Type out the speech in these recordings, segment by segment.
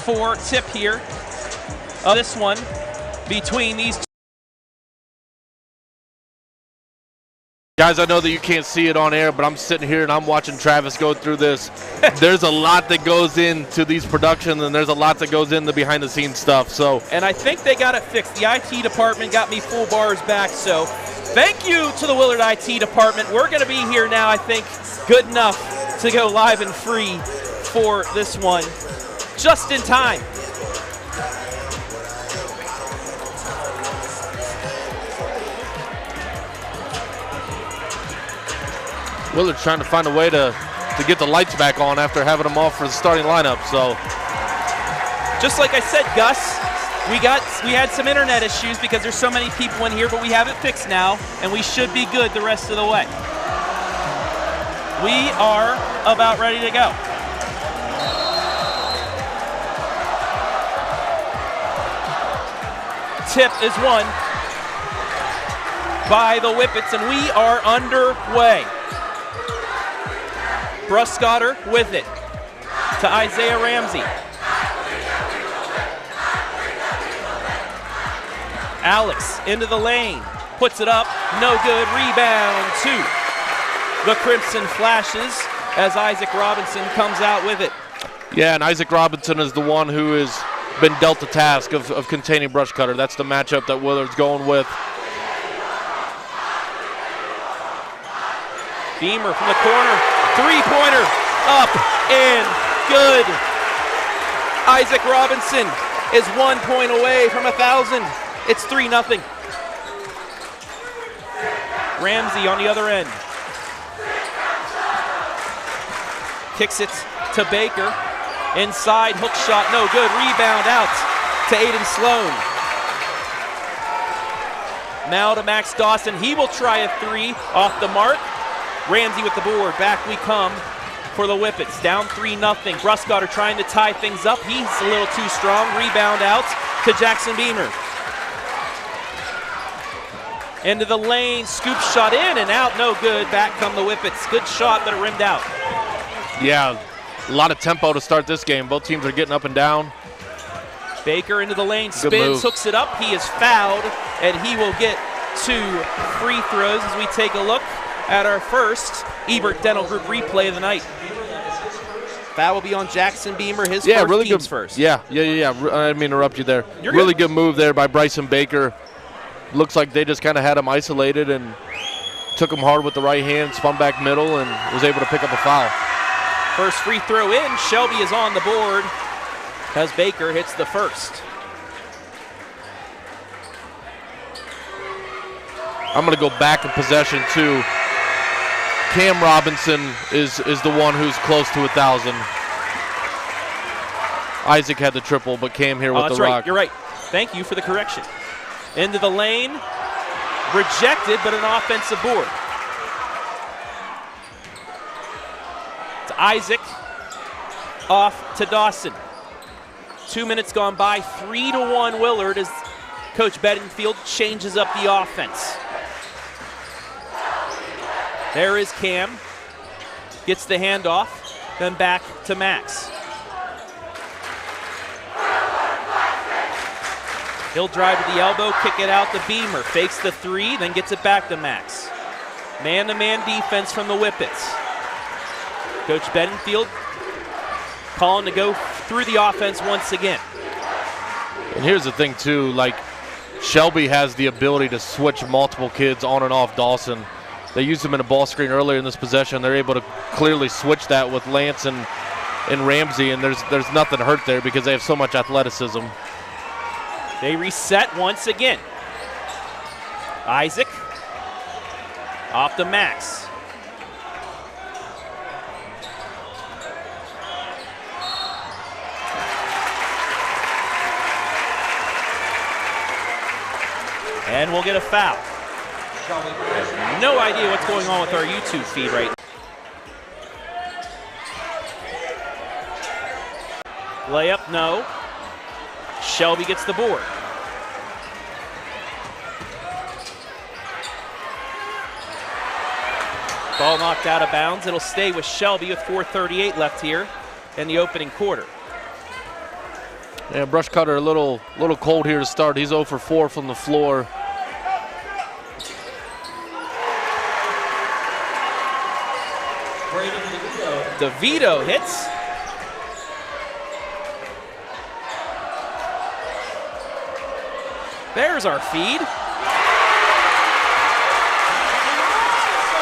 for tip here. This one between these two. Guys, I know that you can't see it on air, but I'm sitting here and I'm watching Travis go through this. There's a lot that goes into these productions, and there's a lot that goes into behind-the-scenes stuff. So, and I think they got it fixed. The IT department got me full bars back, so thank you to the Willard IT department. We're going to be here now, I think, good enough to go live and free for this one, just in time. Willard's trying to find a way to get the lights back on after having them off for the starting lineup. So, just like I said, Gus, we had some internet issues because there's so many people in here, but we have it fixed now, and we should be good the rest of the way. We are about ready to go. Tip is won by the Whippets, and we are underway. Bruskotter with it to Isaiah Ramsey. Alex into the lane, puts it up, no good, rebound to the Crimson Flashes as Isaac Robinson comes out with it. Yeah, and Isaac Robinson is the one who has been dealt the task of containing Bruskotter. That's the matchup that Willard's going with. Beamer from the corner, three-pointer, up and good. Isaac Robinson is 1 point away from 1,000. It's 3-0. Ramsey on the other end. Kicks it to Baker. Inside, hook shot, no good. Rebound out to Aiden Sloan. Now to Max Dawson. He will try a three off the mark. Ramsey with the board. Back we come for the Whippets. Down 3-0. Bruskotter trying to tie things up. He's a little too strong. Rebound out to Jackson Beamer. Into the lane. Scoop shot in and out. No good. Back come the Whippets. Good shot, but it rimmed out. Yeah, a lot of tempo to start this game. Both teams are getting up and down. Baker into the lane. Spins. Hooks it up. He is fouled, and he will get 2 free throws as we take a look at our first EBERT Dental Group replay of the night. That will be on Jackson Beamer, his first, really team's good. First. Yeah. I didn't mean to interrupt you there. You're really good. Good move there by Bryson Baker. Looks like they just kind of had him isolated and took him hard with the right hand, spun back middle, and was able to pick up a foul. First free throw in. Shelby is on the board as Baker hits the first. I'm going to go back in possession too. Cam Robinson is the one who's close to 1,000. Isaac had the triple, but Cam here with the rock. Right. You're right. Thank you for the correction. Into the lane. Rejected, but an offensive board. To Isaac. Off to Dawson. 2 minutes gone by. 3-1 Willard as Coach Bedingfield changes up the offense. There is Cam. Gets the handoff. Then back to Max. He'll drive to the elbow, kick it out to Beamer. Fakes the three, then gets it back to Max. Man-to-man defense from the Whippets. Coach Bedingfield calling to go through the offense once again. And here's the thing too, like Shelby has the ability to switch multiple kids on and off Dawson. They used him in a ball screen earlier in this possession. They're able to clearly switch that with Lance and Ramsey, and there's nothing hurt there because they have so much athleticism. They reset once again. Isaac off to Max. And we'll get a foul. I have no idea what's going on with our YouTube feed right now. Layup, no. Shelby gets the board. Ball knocked out of bounds. It'll stay with Shelby with 4:38 left here in the opening quarter. Yeah, Bruskotter a little cold here to start. He's 0 for 4 from the floor. DeVito hits. There's our feed.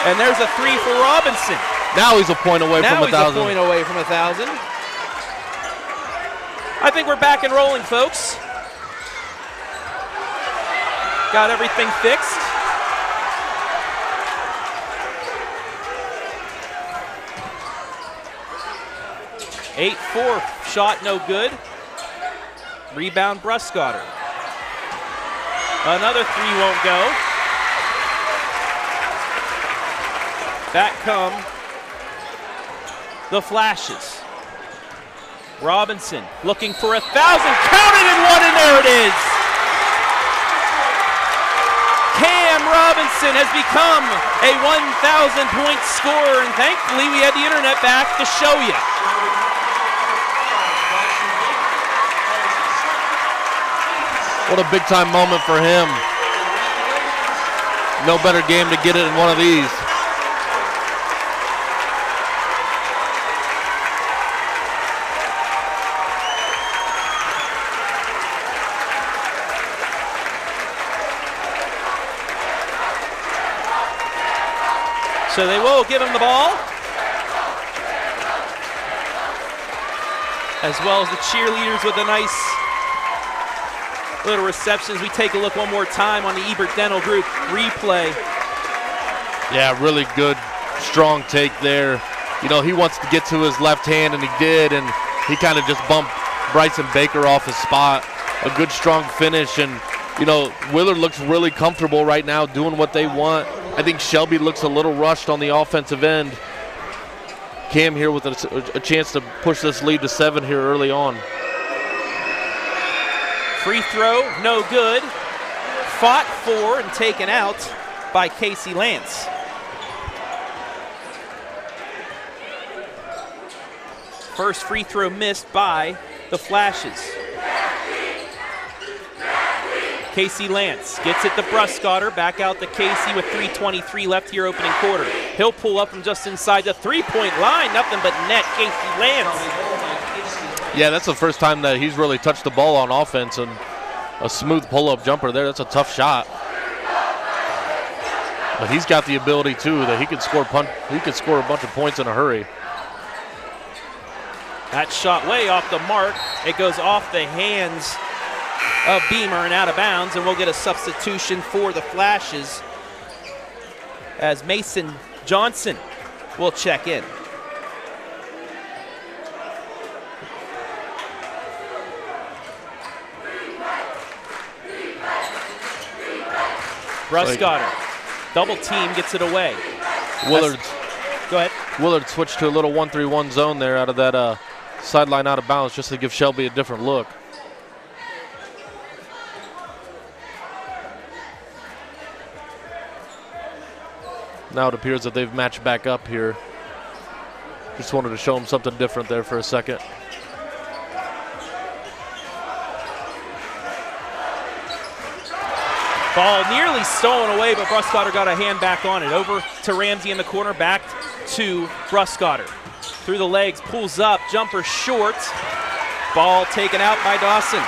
And there's a 3 for Robinson. Now he's a point away from 1,000. Now he's a point away from 1,000. I think we're back and rolling, folks. Got everything fixed. (8-4) shot no good. Rebound Bruskotter. Another 3 won't go. Back come the Flashes. Robinson looking for 1,000, counted and one, and there it is. Cam Robinson has become a 1,000-point scorer, and thankfully we had the internet back to show you. What a big-time moment for him. No better game to get it in one of these. So they will give him the ball, as well as the cheerleaders with a nice little receptions. We take a look one more time on the EBERT Dental Group replay. Yeah, really good, strong take there. You know, he wants to get to his left hand, and he did, and he kind of just bumped Bryson Baker off his spot. A good, strong finish, and, you know, Willard looks really comfortable right now doing what they want. I think Shelby looks a little rushed on the offensive end. Cam here with a chance to push this lead to 7 here early on. Free throw, no good. Fought for and taken out by Casey Lance. First free throw missed by the Flashes. Casey Lance gets it to Bruskotter, back out to Casey with 3:23 left here opening quarter. He'll pull up from just inside the three-point line, nothing but net, Casey Lance. Yeah, that's the first time that he's really touched the ball on offense, and a smooth pull-up jumper there. That's a tough shot. But he's got the ability too that he could score a bunch of points in a hurry. That shot way off the mark. It goes off the hands of Beamer and out of bounds, and we'll get a substitution for the Flashes as Mason Johnson will check in. Bruskotter, double team, gets it away. Willard. Go ahead. Willard switched to a little 1-3-1 zone there out of that sideline out of bounds just to give Shelby a different look. Now it appears that they've matched back up here. Just wanted to show him something different there for a second. Ball nearly stolen away, but Bruskotter got a hand back on it. Over to Ramsey in the corner, back to Bruskotter. Through the legs, pulls up, jumper short. Ball taken out by Dawson.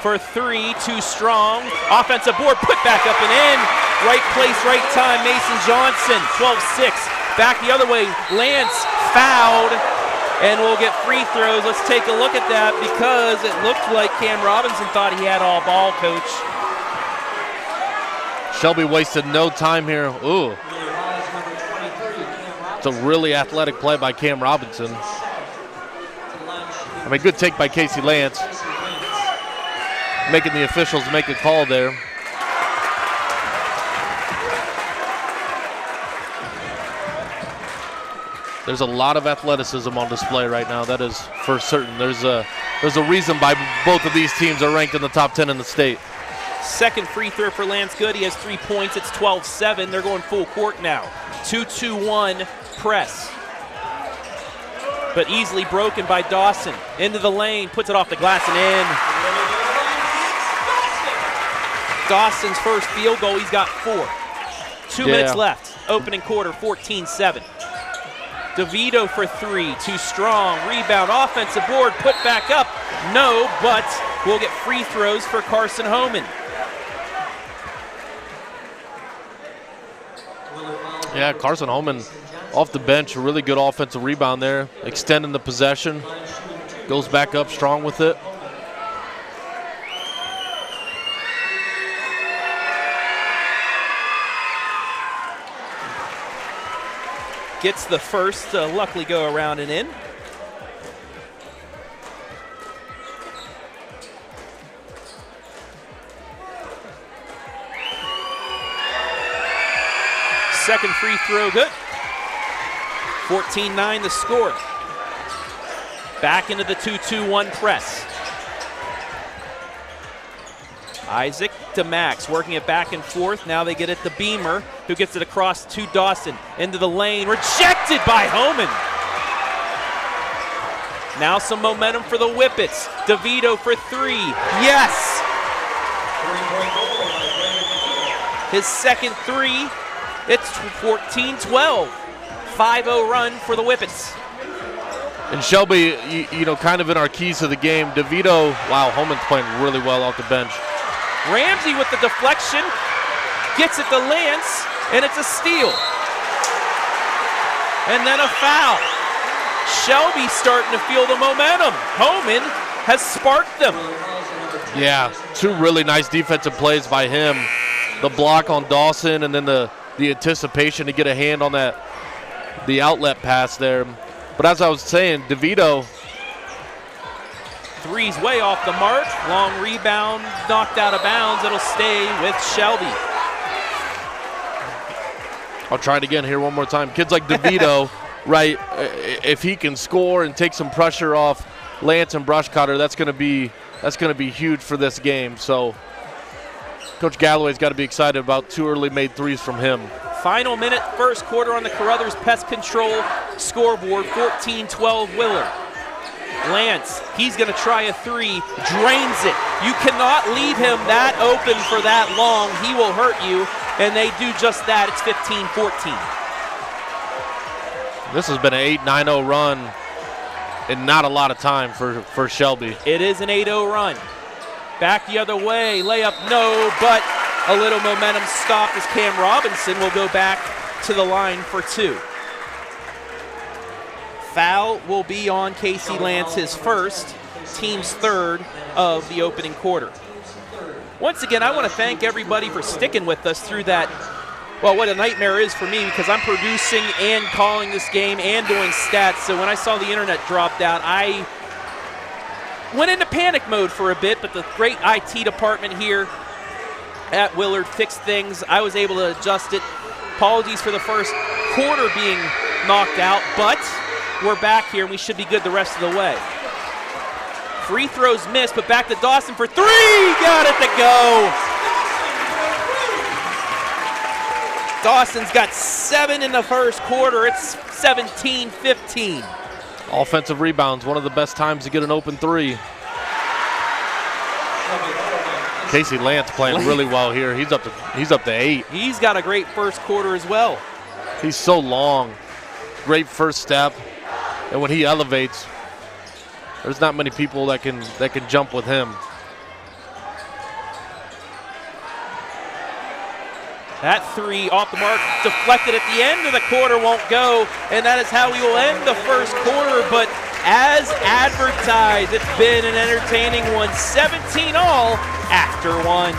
For 3, too strong. Offensive board, put back up and in. Right place, right time, Mason Johnson, 12-6. Back the other way, Lance fouled, and we'll get free throws. Let's take a look at that because it looked like Cam Robinson thought he had all ball, Coach. Shelby wasted no time here. Ooh. It's a really athletic play by Cam Robinson. I mean, good take by Casey Lance. Making the officials make a call there. There's a lot of athleticism on display right now. That is for certain. There's a reason why both of these teams are ranked in the top 10 in the state. Second free throw for Lance good. He has 3 points. It's 12-7. They're going full court now. 2-2-1 press. but easily broken by Dawson. Into the lane, puts it off the glass and in. Dawson's first field goal, he's got 4. 2 minutes left, opening quarter, 14-7. DeVito for 3, too strong, rebound, offensive board, put back up. No, but we'll get free throws for Carson Homan. Yeah, Carson Homan off the bench, a really good offensive rebound there, extending the possession, goes back up strong with it. Gets the first, luckily go around and in. Second free throw good. 14-9 the score. Back into the 2-2-1 press. Isaac to Max, working it back and forth. Now they get it to Beamer, who gets it across to Dawson. Into the lane, rejected by Homan. Now some momentum for the Whippets. DeVito for 3, yes! His second 3, it's 14-12. 5-0 run for the Whippets. And Shelby, you know, kind of in our keys to the game, DeVito, wow, Homan's playing really well off the bench. Ramsey with the deflection, gets it to Lance, and it's a steal. And then a foul. Shelby starting to feel the momentum. Homan has sparked them. Yeah, 2 really nice defensive plays by him. The block on Dawson and then the anticipation to get a hand on the outlet pass there. But as I was saying, DeVito. 3's way off the mark. Long rebound, knocked out of bounds. It'll stay with Shelby. I'll try it again here one more time. Kids like DeVito, right, if he can score and take some pressure off Lance and Bruskotter, that's going to be huge for this game. So Coach Galloway's got to be excited about 2 early made 3s from him. Final minute, first quarter on the Carruthers Pest Control scoreboard, 14-12 Willard. Lance, he's going to try a 3, drains it. You cannot leave him that open for that long. He will hurt you, and they do just that. It's 15-14. This has been an 8-9-0 run and not a lot of time for Shelby. It is an 8-0 run. Back the other way, layup no, but a little momentum stopped as Cam Robinson will go back to the line for 2. Foul will be on Casey Lance, his first, team's 3rd of the opening quarter. Once again, I want to thank everybody for sticking with us through that, well, what a nightmare is for me, because I'm producing and calling this game and doing stats. So when I saw the internet dropped out, I went into panic mode for a bit, but the great IT department here at Willard fixed things. I was able to adjust it. Apologies for the first quarter being knocked out, but we're back here and we should be good the rest of the way. Free throws missed, but back to Dawson for 3. Got it to go. Dawson's got 7 in the first quarter. It's 17-15. Offensive rebounds, one of the best times to get an open 3. Casey Lance playing really well here. He's up to 8. He's got a great first quarter as well. He's so long. Great first step. And when he elevates, there's not many people that can jump with him. That 3 off the mark, deflected at the end of the quarter, won't go, and that is how we will end the first quarter. But as advertised, it's been an entertaining one, 17 all after 1.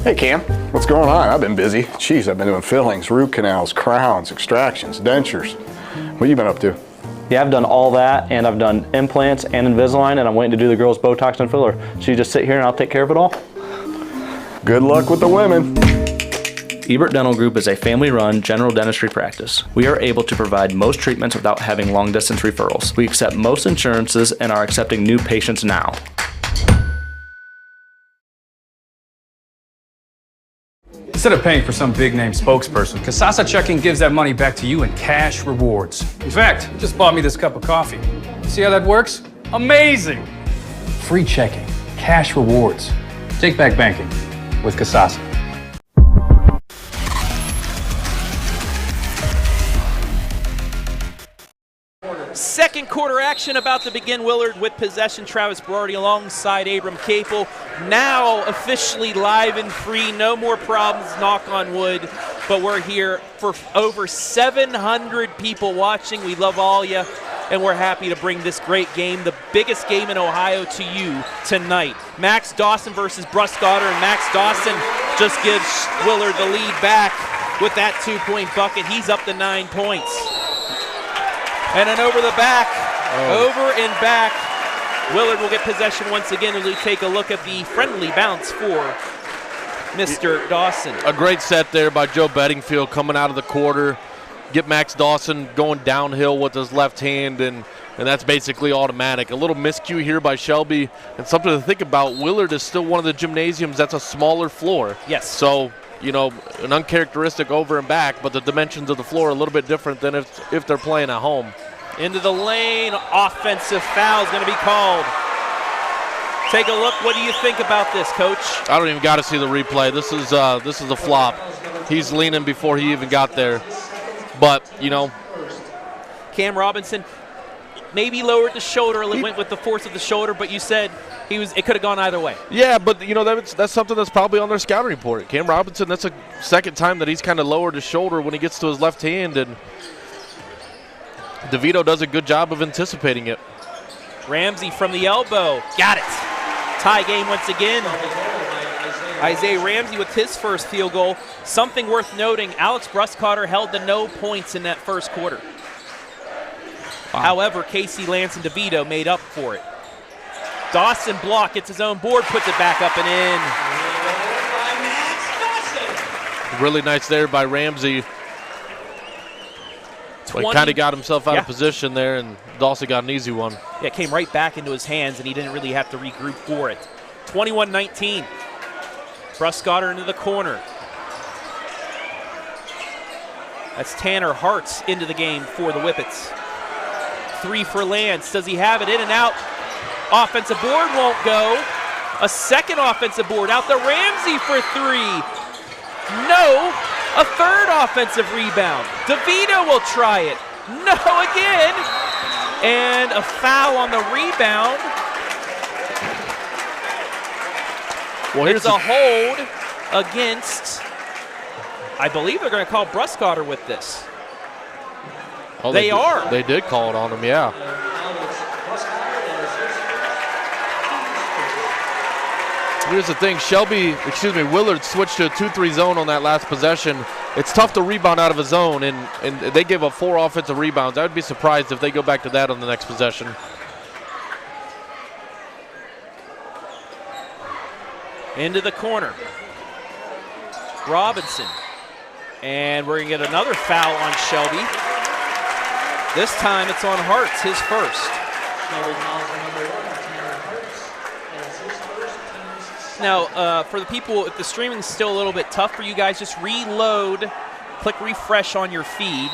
Hey Cam, what's going on? I've been busy. Jeez, I've been doing fillings, root canals, crowns, extractions, dentures. What have you been up to? Yeah, I've done all that, and I've done implants and Invisalign, and I'm waiting to do the girls' Botox and filler. So you just sit here and I'll take care of it all? Good luck with the women. EBERT Dental Group is a family-run general dentistry practice. We are able to provide most treatments without having long-distance referrals. We accept most insurances and are accepting new patients now. Instead of paying for some big-name spokesperson, Kasasa Checking gives that money back to you in cash rewards. In fact, you just bought me this cup of coffee. See how that works? Amazing! Free checking, cash rewards. Take back banking with Kasasa. Second quarter action about to begin. Willard with possession. Travis Berardi alongside Abram Capel. Now officially live and free. No more problems, knock on wood. But we're here for over 700 people watching. We love all you, and we're happy to bring this great game, the biggest game in Ohio, to you tonight. Max Dawson versus Bruskotter, and Max Dawson just gives Willard the lead back with that 2-point bucket. He's up to 9 points. And then over the back, over and back. Willard will get possession once again as we take a look at the friendly bounce for Mr. Dawson. A great set there by Joe Bedingfield coming out of the quarter. Get Max Dawson going downhill with his left hand, and that's basically automatic. A little miscue here by Shelby, and something to think about. Willard is still one of the gymnasiums that's a smaller floor. Yes. So, you know, an uncharacteristic over and back, but the dimensions of the floor are a little bit different than if they're playing at home. Into the lane, offensive foul is going to be called. Take a look. What do you think about this, Coach? I don't even got to see the replay. This is a flop. He's leaning before he even got there. But, you know. Cam Robinson maybe lowered the shoulder, went with the force of the shoulder, but you said it could have gone either way. Yeah, but, you know, that's something that's probably on their scouting report. Cam Robinson, that's a second time that he's kind of lowered his shoulder when he gets to his left hand, and DeVito does a good job of anticipating it. Ramsey from the elbow. Got it. Tie game once again. Isaiah Ramsey with his first field goal. Something worth noting, Alex Bruskotter held to no points in that first quarter. Wow. However, Casey Lance and DeVito made up for it. Dawson block, gets his own board, puts it back up and in. Really nice there by Ramsey. He kind of got himself out of position there, and Dawson got an easy one. Yeah, it came right back into his hands, and he didn't really have to regroup for it. 21-19. Bruskotter into the corner. That's Tanner Hartz into the game for the Whippets. 3 for Lance. Does he have it? In and out. Offensive board won't go. A second offensive board out to Ramsey for 3. No. A third offensive rebound. DeVito will try it. No again. And a foul on the rebound. Well, it's a hold against, I believe they're going to call Bruskotter with this. Oh, they are. They did call it on him, yeah. Here's the thing, Willard switched to a 2-3 zone on that last possession. It's tough to rebound out of a zone, and they gave up 4 offensive rebounds. I would be surprised if they go back to that on the next possession. Into the corner. Robinson. And we're going to get another foul on Shelby. This time it's on Hartz, his first. Now, for the people, if the streaming's still a little bit tough for you guys, just reload, click refresh on your feed,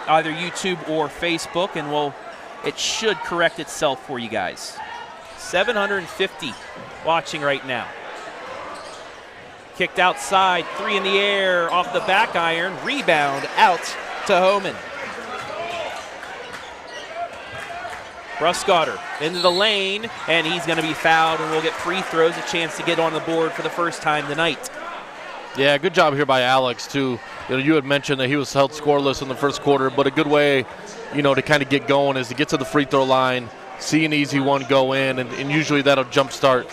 either YouTube or Facebook, and it should correct itself for you guys. 750 watching right now. Kicked outside, 3 in the air, off the back iron, rebound out to Homan. Bruskotter into the lane, and he's going to be fouled, and we'll get free throws, a chance to get on the board for the first time tonight. Yeah, good job here by Alex, too. You know, you had mentioned that he was held scoreless in the first quarter, but a good way, you know, to kind of get going is to get to the free throw line, see an easy one go in, and usually that'll jumpstart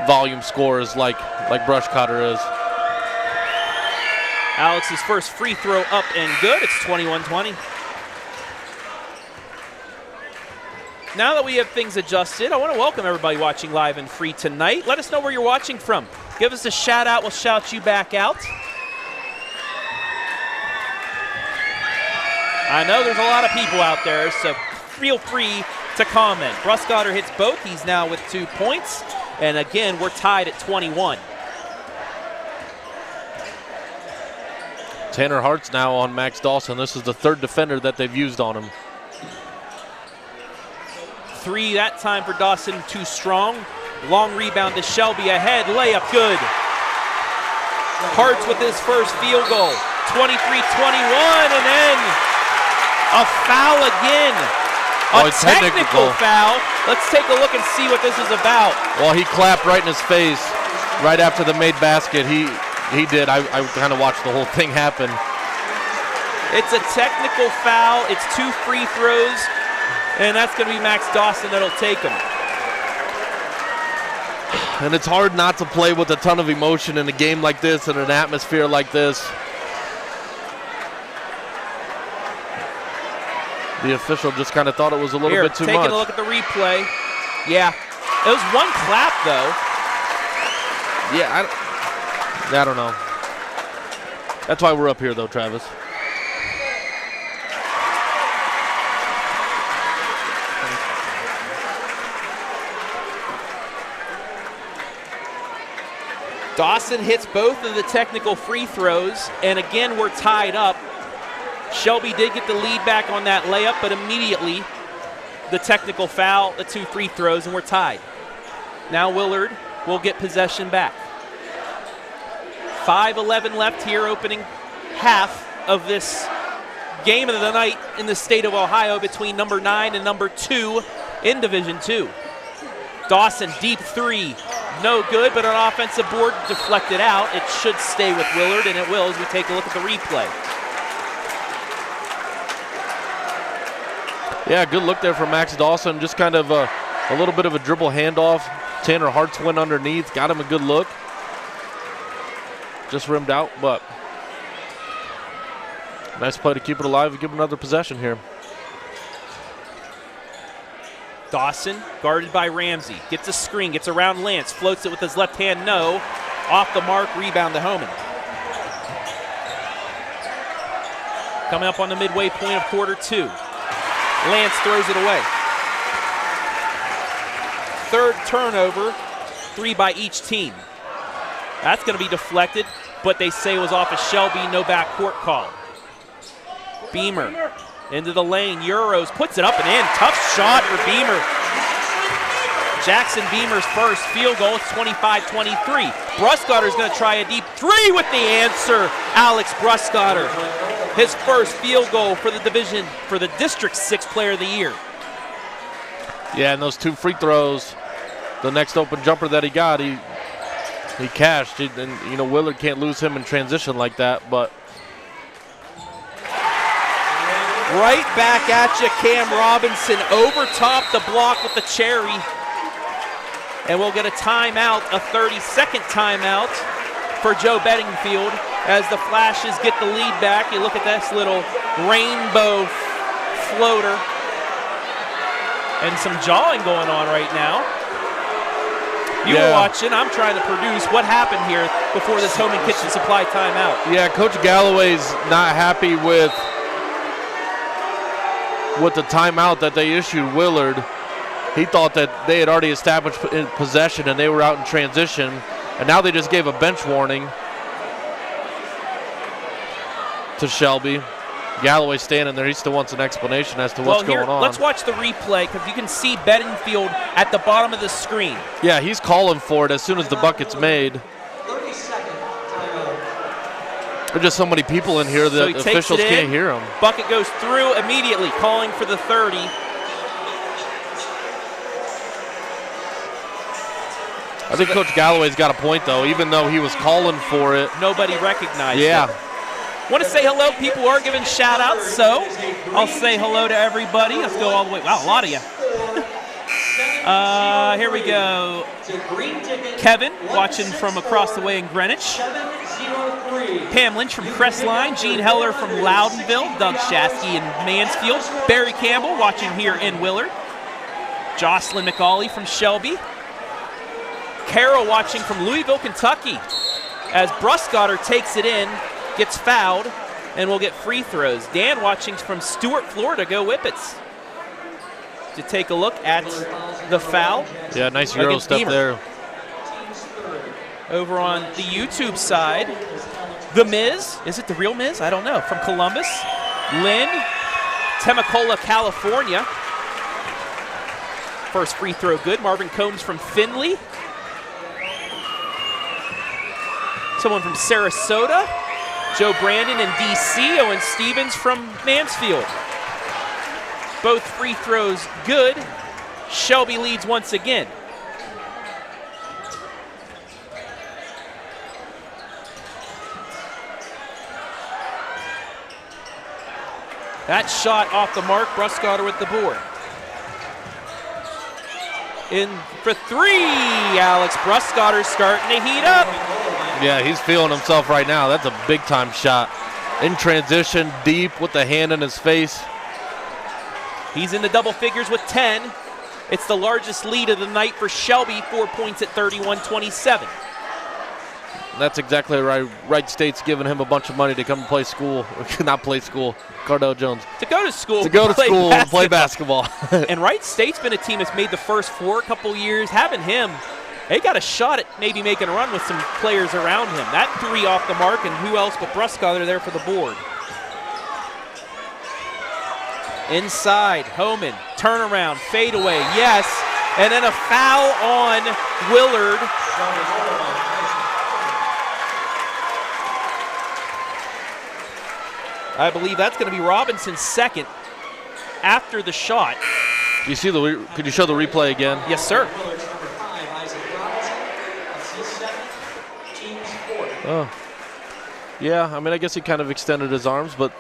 volume scores like Bruskotter is. Alex's first free throw up and good. It's 21-20. Now that we have things adjusted, I want to welcome everybody watching live and free tonight. Let us know where you're watching from. Give us a shout out. We'll shout you back out. I know there's a lot of people out there, so feel free to comment. Bruskotter hits both. He's now with 2 points. And again, we're tied at 21. Tanner Hart's now on Max Dawson. This is the 3rd defender that they've used on him. 3 that time for Dawson, too strong. Long rebound to Shelby, ahead, layup good. Hart's with his first field goal. 23-21, and then a foul again. A technical foul. Let's take a look and see what this is about. Well, he clapped right in his face right after the made basket. He did. I kind of watched the whole thing happen. It's a technical foul. It's 2 free throws, and that's going to be Max Dawson that'll take them. And it's hard not to play with a ton of emotion in a game like this, in an atmosphere like this. The official just kind of thought it was a little bit too much. Taking a look at the replay. Yeah, it was 1 clap though. Yeah, I don't know. That's why we're up here though, Travis. Dawson hits both of the technical free throws, and again we're tied up. Shelby did get the lead back on that layup, but immediately the technical foul, the 2 free throws, and we're tied. Now Willard will get possession back. 5:11 left here, opening half of this game of the night in the state of Ohio between number 9 and number 2 in Division II. Dawson, deep 3, no good, but an offensive board deflected out. It should stay with Willard, and it will as we take a look at the replay. Yeah, good look there from Max Dawson. Just kind of a little bit of a dribble handoff. Tanner Hart's went underneath, got him a good look. Just rimmed out, but nice play to keep it alive and give him another possession here. Dawson, guarded by Ramsey, gets a screen, gets around Lance, floats it with his left hand, no. Off the mark, rebound to Homan. Coming up on the midway point of quarter 2. Lance throws it away. 3rd turnover, 3 by each team. That's going to be deflected, but they say it was off of Shelby, no backcourt call. Beamer into the lane, Euros, puts it up and in. Tough shot for Beamer. Jackson Beamer's first field goal, it's 25-23. Bruskotter's going to try a deep 3 with the answer. Alex Bruskotter, his first field goal for the division, for the District 6 Player of the Year. Yeah, and those 2 free throws, the next open jumper that he got, he cashed. And, you know, Willard can't lose him in transition like that, but. Right back at you, Cam Robinson, over top the block with the cherry. And we'll get a timeout, a 30-second timeout for Joe Bedingfield as the Flashes get the lead back. You look at this little rainbow floater. And some jawing going on right now. You were watching, I'm trying to produce what happened here before this Home and Kitchen Supply timeout. Yeah, Coach Galloway's not happy with the timeout that they issued Willard. He thought that they had already established possession and they were out in transition, and now they just gave a bench warning to Shelby. Galloway standing there, he still wants an explanation as to what's going on. Let's watch the replay because you can see Bedingfield at the bottom of the screen. Yeah, he's calling for it as soon as the bucket's made. 30-second timeout. There's just so many people in here that officials can't hear them. Bucket goes through immediately, calling for the 30. I think Coach Galloway's got a point, though, even though he was calling for it. Nobody recognized it. Yeah. Want to say hello. People are giving shout-outs, so I'll say hello to everybody. Let's go all the way. Wow, a lot of you. Here we go. Kevin, watching from across the way in Greenwich. Pam Lynch from Crestline. Gene Heller from Loudonville. Doug Shasky in Mansfield. Barry Campbell watching here in Willard. Jocelyn McCauley from Shelby. Carol watching from Louisville, Kentucky. As Bruskotter takes it in, gets fouled, and we'll get free throws. Dan watching from Stuart, Florida. Go Whippets. To take a look at the foul. Yeah, nice Euro step there. Over on the YouTube side, the Miz. Is it the real Miz? I don't know. From Columbus. Lynn, Temecula, California. First free throw good. Marvin Combs from Findlay. Someone from Sarasota. Joe Brandon in D.C. Owen Stevens from Mansfield. Both free throws good. Shelby leads once again. That shot off the mark. Bruskotter with the board. In for three. Alex Bruskotter starting to heat up. Yeah, he's feeling himself right now. That's a big-time shot. In transition, deep with the hand in his face. He's in the double figures with 10. It's the largest lead of the night for Shelby, 4 points at 31-27. That's exactly right. Wright State's giving him a bunch of money to come and play school. Not play school. Cardell Jones. To go to school. To go to school and play basketball. And Wright State's been a team that's made the first four a couple years. Having him, they got a shot at maybe making a run with some players around him. That three off the mark, and who else but Bruskotter there for the board. Inside, Homan, turnaround, fadeaway, yes. And then a foul on Willard. I believe that's going to be Robinson's second after the shot. You see could you show the replay again? Yes, sir. Oh. Yeah, I mean, I guess he kind of extended his arms, but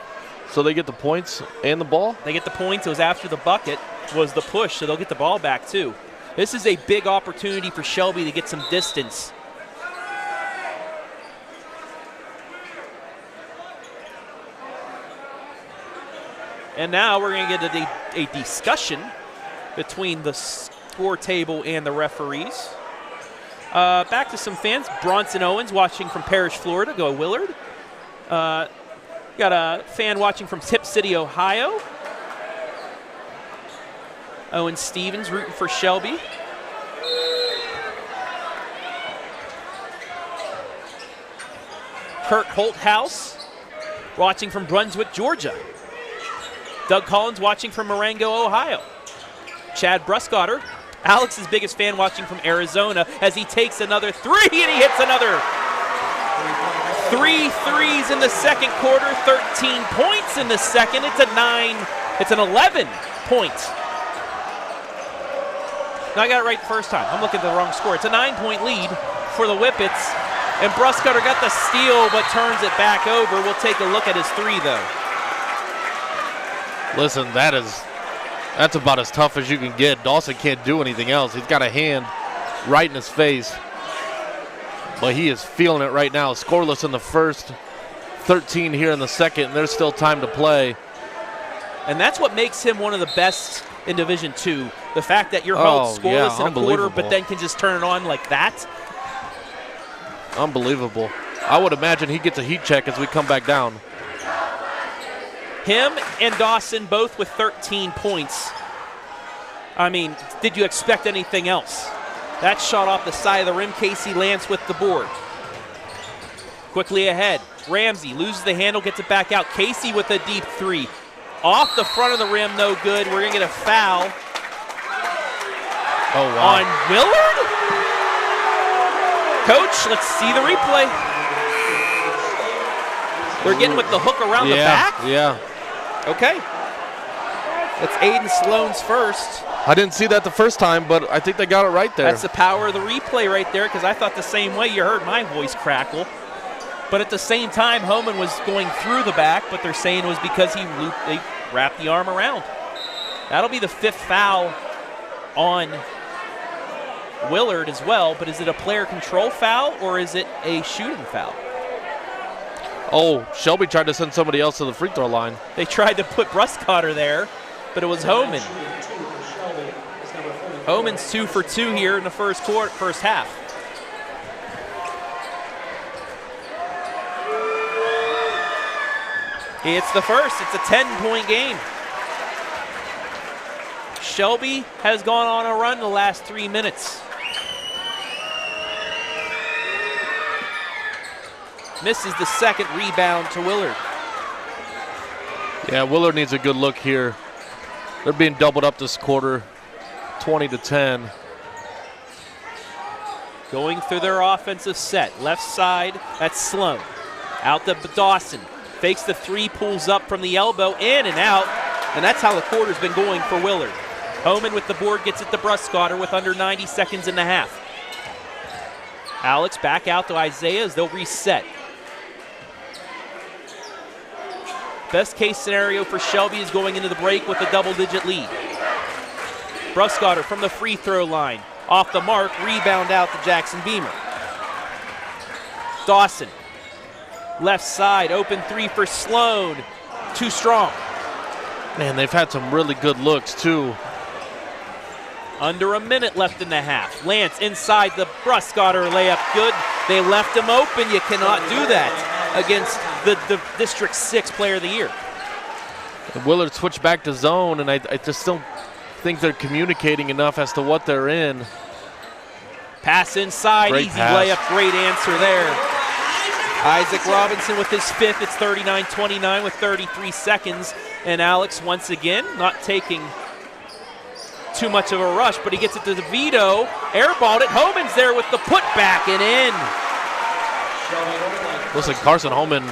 so they get the points and the ball? They get the points. It was after the bucket was the push, so they'll get the ball back too. This is a big opportunity for Shelby to get some distance. And now we're going to get a discussion between the score table and the referees. Back to some fans. Bronson Owens watching from Parrish, Florida. Go Willard. Got a fan watching from Tip City, Ohio. Owen Stevens rooting for Shelby. Kurt Holthouse watching from Brunswick, Georgia. Doug Collins watching from Marengo, Ohio. Chad Bruskotter, Alex's biggest fan, watching from Arizona as he takes another three, and he hits another. 3 threes in the second quarter, 13 points in the second. It's an 11 point. No, I got it right the first time. I'm looking at the wrong score. It's a 9-point lead for the Whippets, and Bruskotter got the steal but turns it back over. We'll take a look at his three, though. Listen, that's about as tough as you can get. Dawson can't do anything else. He's got a hand right in his face. But he is feeling it right now. Scoreless in the first, 13 here in the second, and there's still time to play. And that's what makes him one of the best in Division II. The fact that you're held scoreless in a quarter, but then can just turn it on like that. Unbelievable. I would imagine he gets a heat check as we come back down. Him and Dawson both with 13 points. I mean, did you expect anything else? That shot off the side of the rim. Casey Lance with the board. Quickly ahead. Ramsey loses the handle, gets it back out. Casey with a deep three. Off the front of the rim, no good. We're going to get a foul. Oh, wow. On Willard? Coach, let's see the replay. They're getting with the hook around the back? Yeah. Okay. That's Aiden Sloan's first. I didn't see that the first time, but I think they got it right there. That's the power of the replay right there, because I thought the same way. You heard my voice crackle. But at the same time, Homan was going through the back, but they're saying it was because they wrapped the arm around. That'll be the 5th foul on Willard as well, but is it a player control foul or is it a shooting foul? Oh, Shelby tried to send somebody else to the free throw line. They tried to put Bruskotter there, but it was Homan. Homan's 2 for 2 here in the first half. It's the first. It's a 10-point game. Shelby has gone on a run the last 3 minutes. Misses the second rebound to Willard. Yeah, Willard needs a good look here. They're being doubled up this quarter, 20-10. Going through their offensive set. Left side, that's Sloan. Out to Dawson. Fakes the three, pulls up from the elbow, in and out. And that's how the quarter's been going for Willard. Homan with the board gets it to Bruskotter with under 90 seconds in the half. Alex back out to Isaiah as they'll reset. Best case scenario for Shelby is going into the break with a double-digit lead. Bruskotter from the free throw line. Off the mark, rebound out to Jackson Beamer. Dawson, left side, open three for Sloan. Too strong. Man, they've had some really good looks, too. Under a minute left in the half. Lance inside the Bruskotter layup, good. They left him open. You cannot do that against the District 6 Player of the Year. And Willard switched back to zone, and I just don't think they're communicating enough as to what they're in. Pass inside, Great easy pass. layup, great answer there. Isaac Robinson with his fifth. It's 39-29 with 33 seconds. And Alex once again not taking too much of a rush, but he gets it to DeVito. Airballed it. Homan's there with the putback and in. Listen, Carson Homan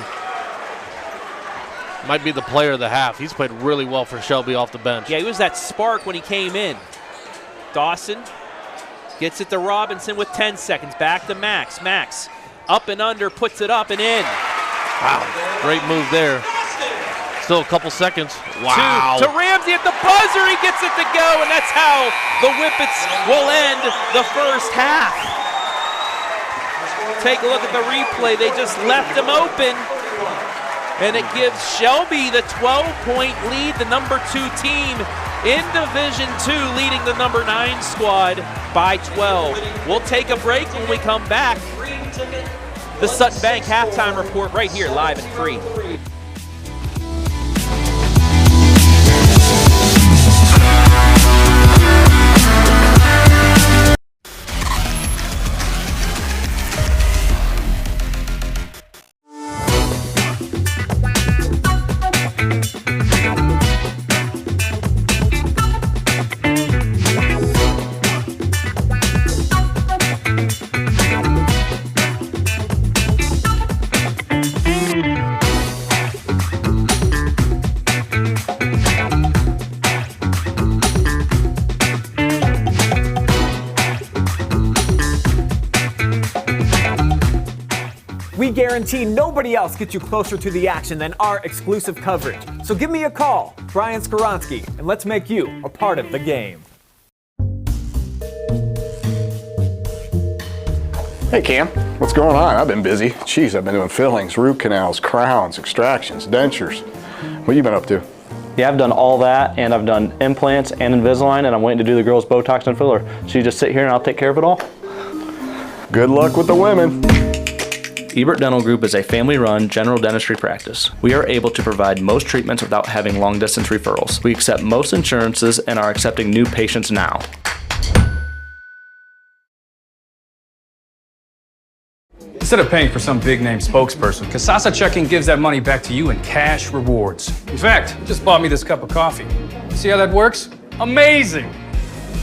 might be the player of the half. He's played really well for Shelby off the bench. Yeah, he was that spark when he came in. Dawson gets it to Robinson with 10 seconds. Back to Max. Max up and under, puts it up and in. Wow, great move there. Still a couple seconds. Wow. To Ramsey at the buzzer, he gets it to go, and that's how the Whippets will end the first half. Take a look at the replay. They just left him open, and it gives Shelby the 12-point lead, the number 2 team in Division II, leading the number 9 squad by 12. We'll take a break. When we come back, the Sutton Bank halftime report right here, live and free. We guarantee nobody else gets you closer to the action than our exclusive coverage. So give me a call, Brian Skoronsky, and let's make you a part of the game. Hey Cam, what's going on? I've been busy. Jeez, I've been doing fillings, root canals, crowns, extractions, dentures. What you been up to? Yeah, I've done all that, and I've done implants and Invisalign, and I'm waiting to do the girls' Botox and filler. So you just sit here and I'll take care of it all? Good luck with the women. EBERT Dental Group is a family-run general dentistry practice. We are able to provide most treatments without having long-distance referrals. We accept most insurances and are accepting new patients now. Instead of paying for some big-name spokesperson, Kasasa Checking gives that money back to you in cash rewards. In fact, it just bought me this cup of coffee. See how that works? Amazing!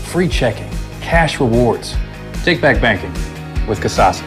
Free checking, cash rewards. Take back banking with Kasasa.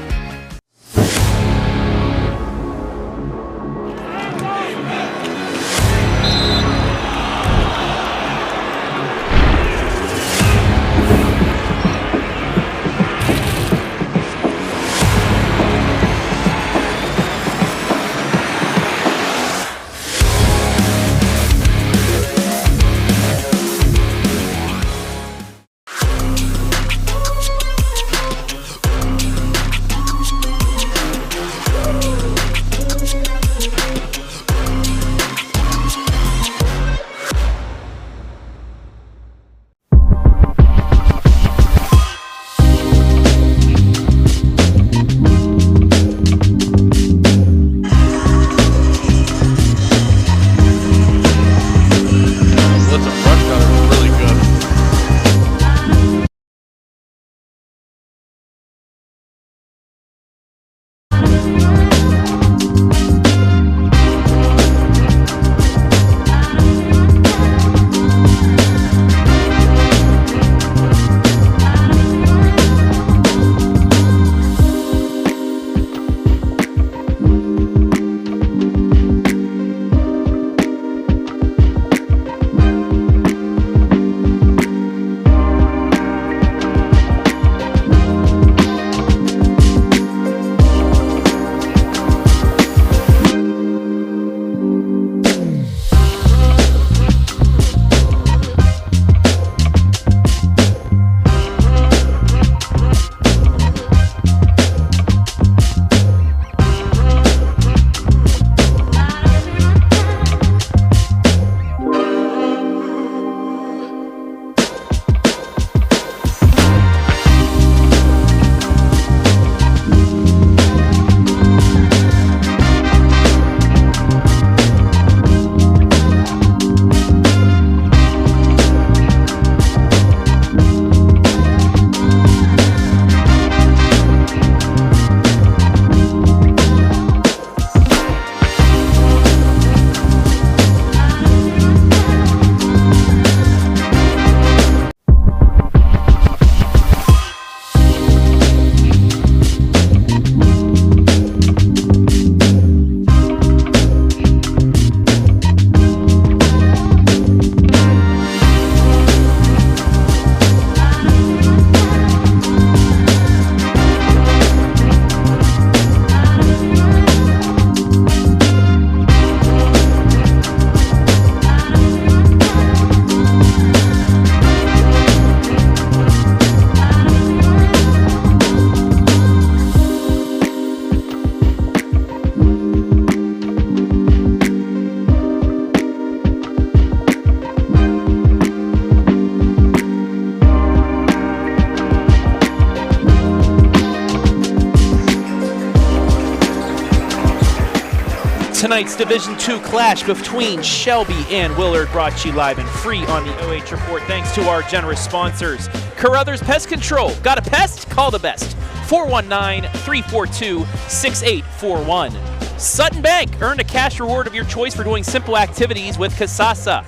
Tonight's Division II clash between Shelby and Willard brought to you live and free on the OH Report thanks to our generous sponsors. CAROTHERS Pest Control. Got a pest? Call the best. 419-342-6841. Sutton Bank. Earn a cash reward of your choice for doing simple activities with Kasasa.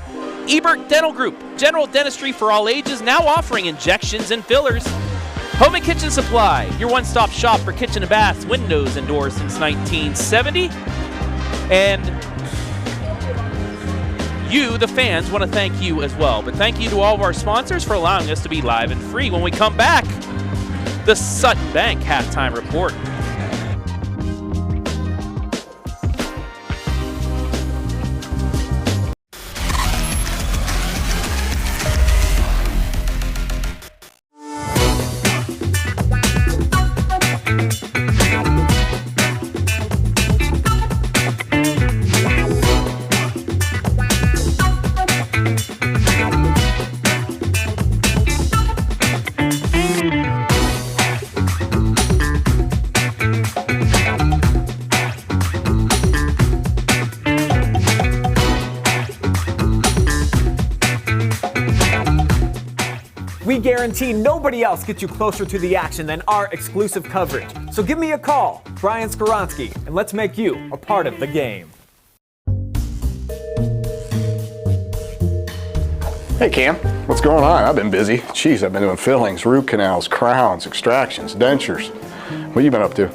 EBERT Dental Group. General dentistry for all ages, now offering injections and fillers. Home and Kitchen Supply. Your one-stop shop for kitchen and baths, windows, and doors since 1970. And you, the fans, want to thank you as well. But thank you to all of our sponsors for allowing us to be live and free. When we come back, the Sutton Bank Halftime Report. We guarantee nobody else gets you closer to the action than our exclusive coverage. So give me a call, Brian Skoronsky, and let's make you a part of the game. Hey Cam, what's going on? I've been busy. Jeez, I've been doing fillings, root canals, crowns, extractions, dentures. What you been up to?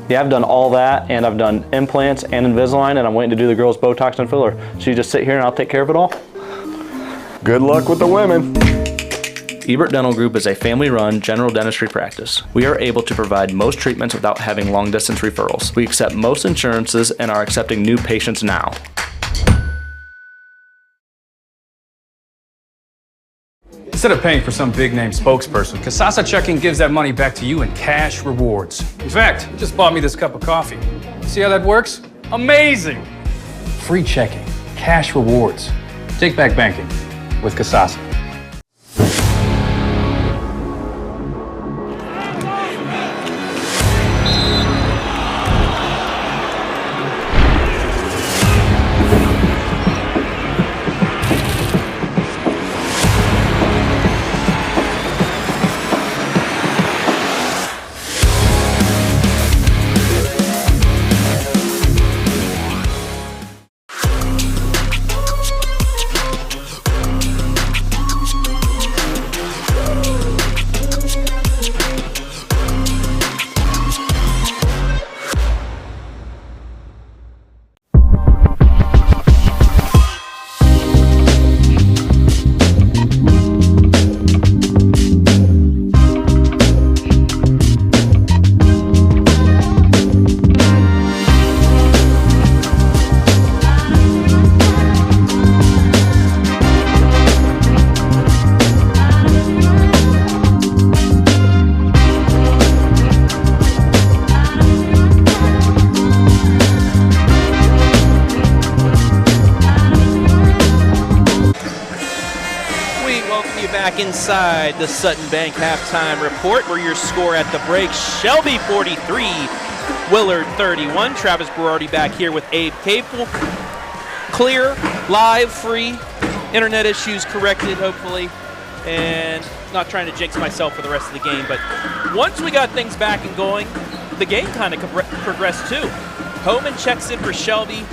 Yeah, I've done all that, and I've done implants and Invisalign, and I'm waiting to do the girls' Botox and filler. So you just sit here and I'll take care of it all? Good luck with the women. EBERT Dental Group is a family-run general dentistry practice. We are able to provide most treatments without having long-distance referrals. We accept most insurances and are accepting new patients now. Instead of paying for some big-name spokesperson, Kasasa Checking gives that money back to you in cash rewards. In fact, you just bought me this cup of coffee. See how that works? Amazing! Free checking, cash rewards. Take back banking with Kasasa. Inside the Sutton Bank Halftime Report, where your score at the break: Shelby 43, Willard 31. Travis Berardi back here with Abe Capel. Clear, live, free, internet issues corrected, hopefully, and not trying to jinx myself for the rest of the game, but once we got things back and going, the game kind of progressed too. Homan checks in for Shelby,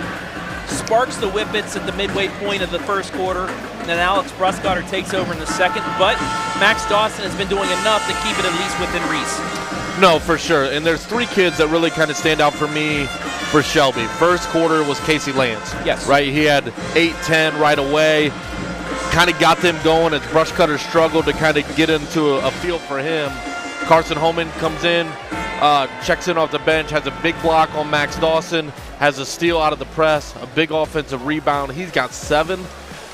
sparks the Whippets at the midway point of the first quarter, and then Alex Bruskotter takes over in the second, but Max Dawson has been doing enough to keep it at least within reach. No, for sure. And there's three kids that really kind of stand out for me for Shelby. First quarter was Casey Lance. Yes. Right? He had 8-10 right away. Kind of got them going as Bruskotter struggled to kind of get into a feel for him. Carson Homan comes in, checks in off the bench, has a big block on Max Dawson, has a steal out of the press, a big offensive rebound. He's got 7.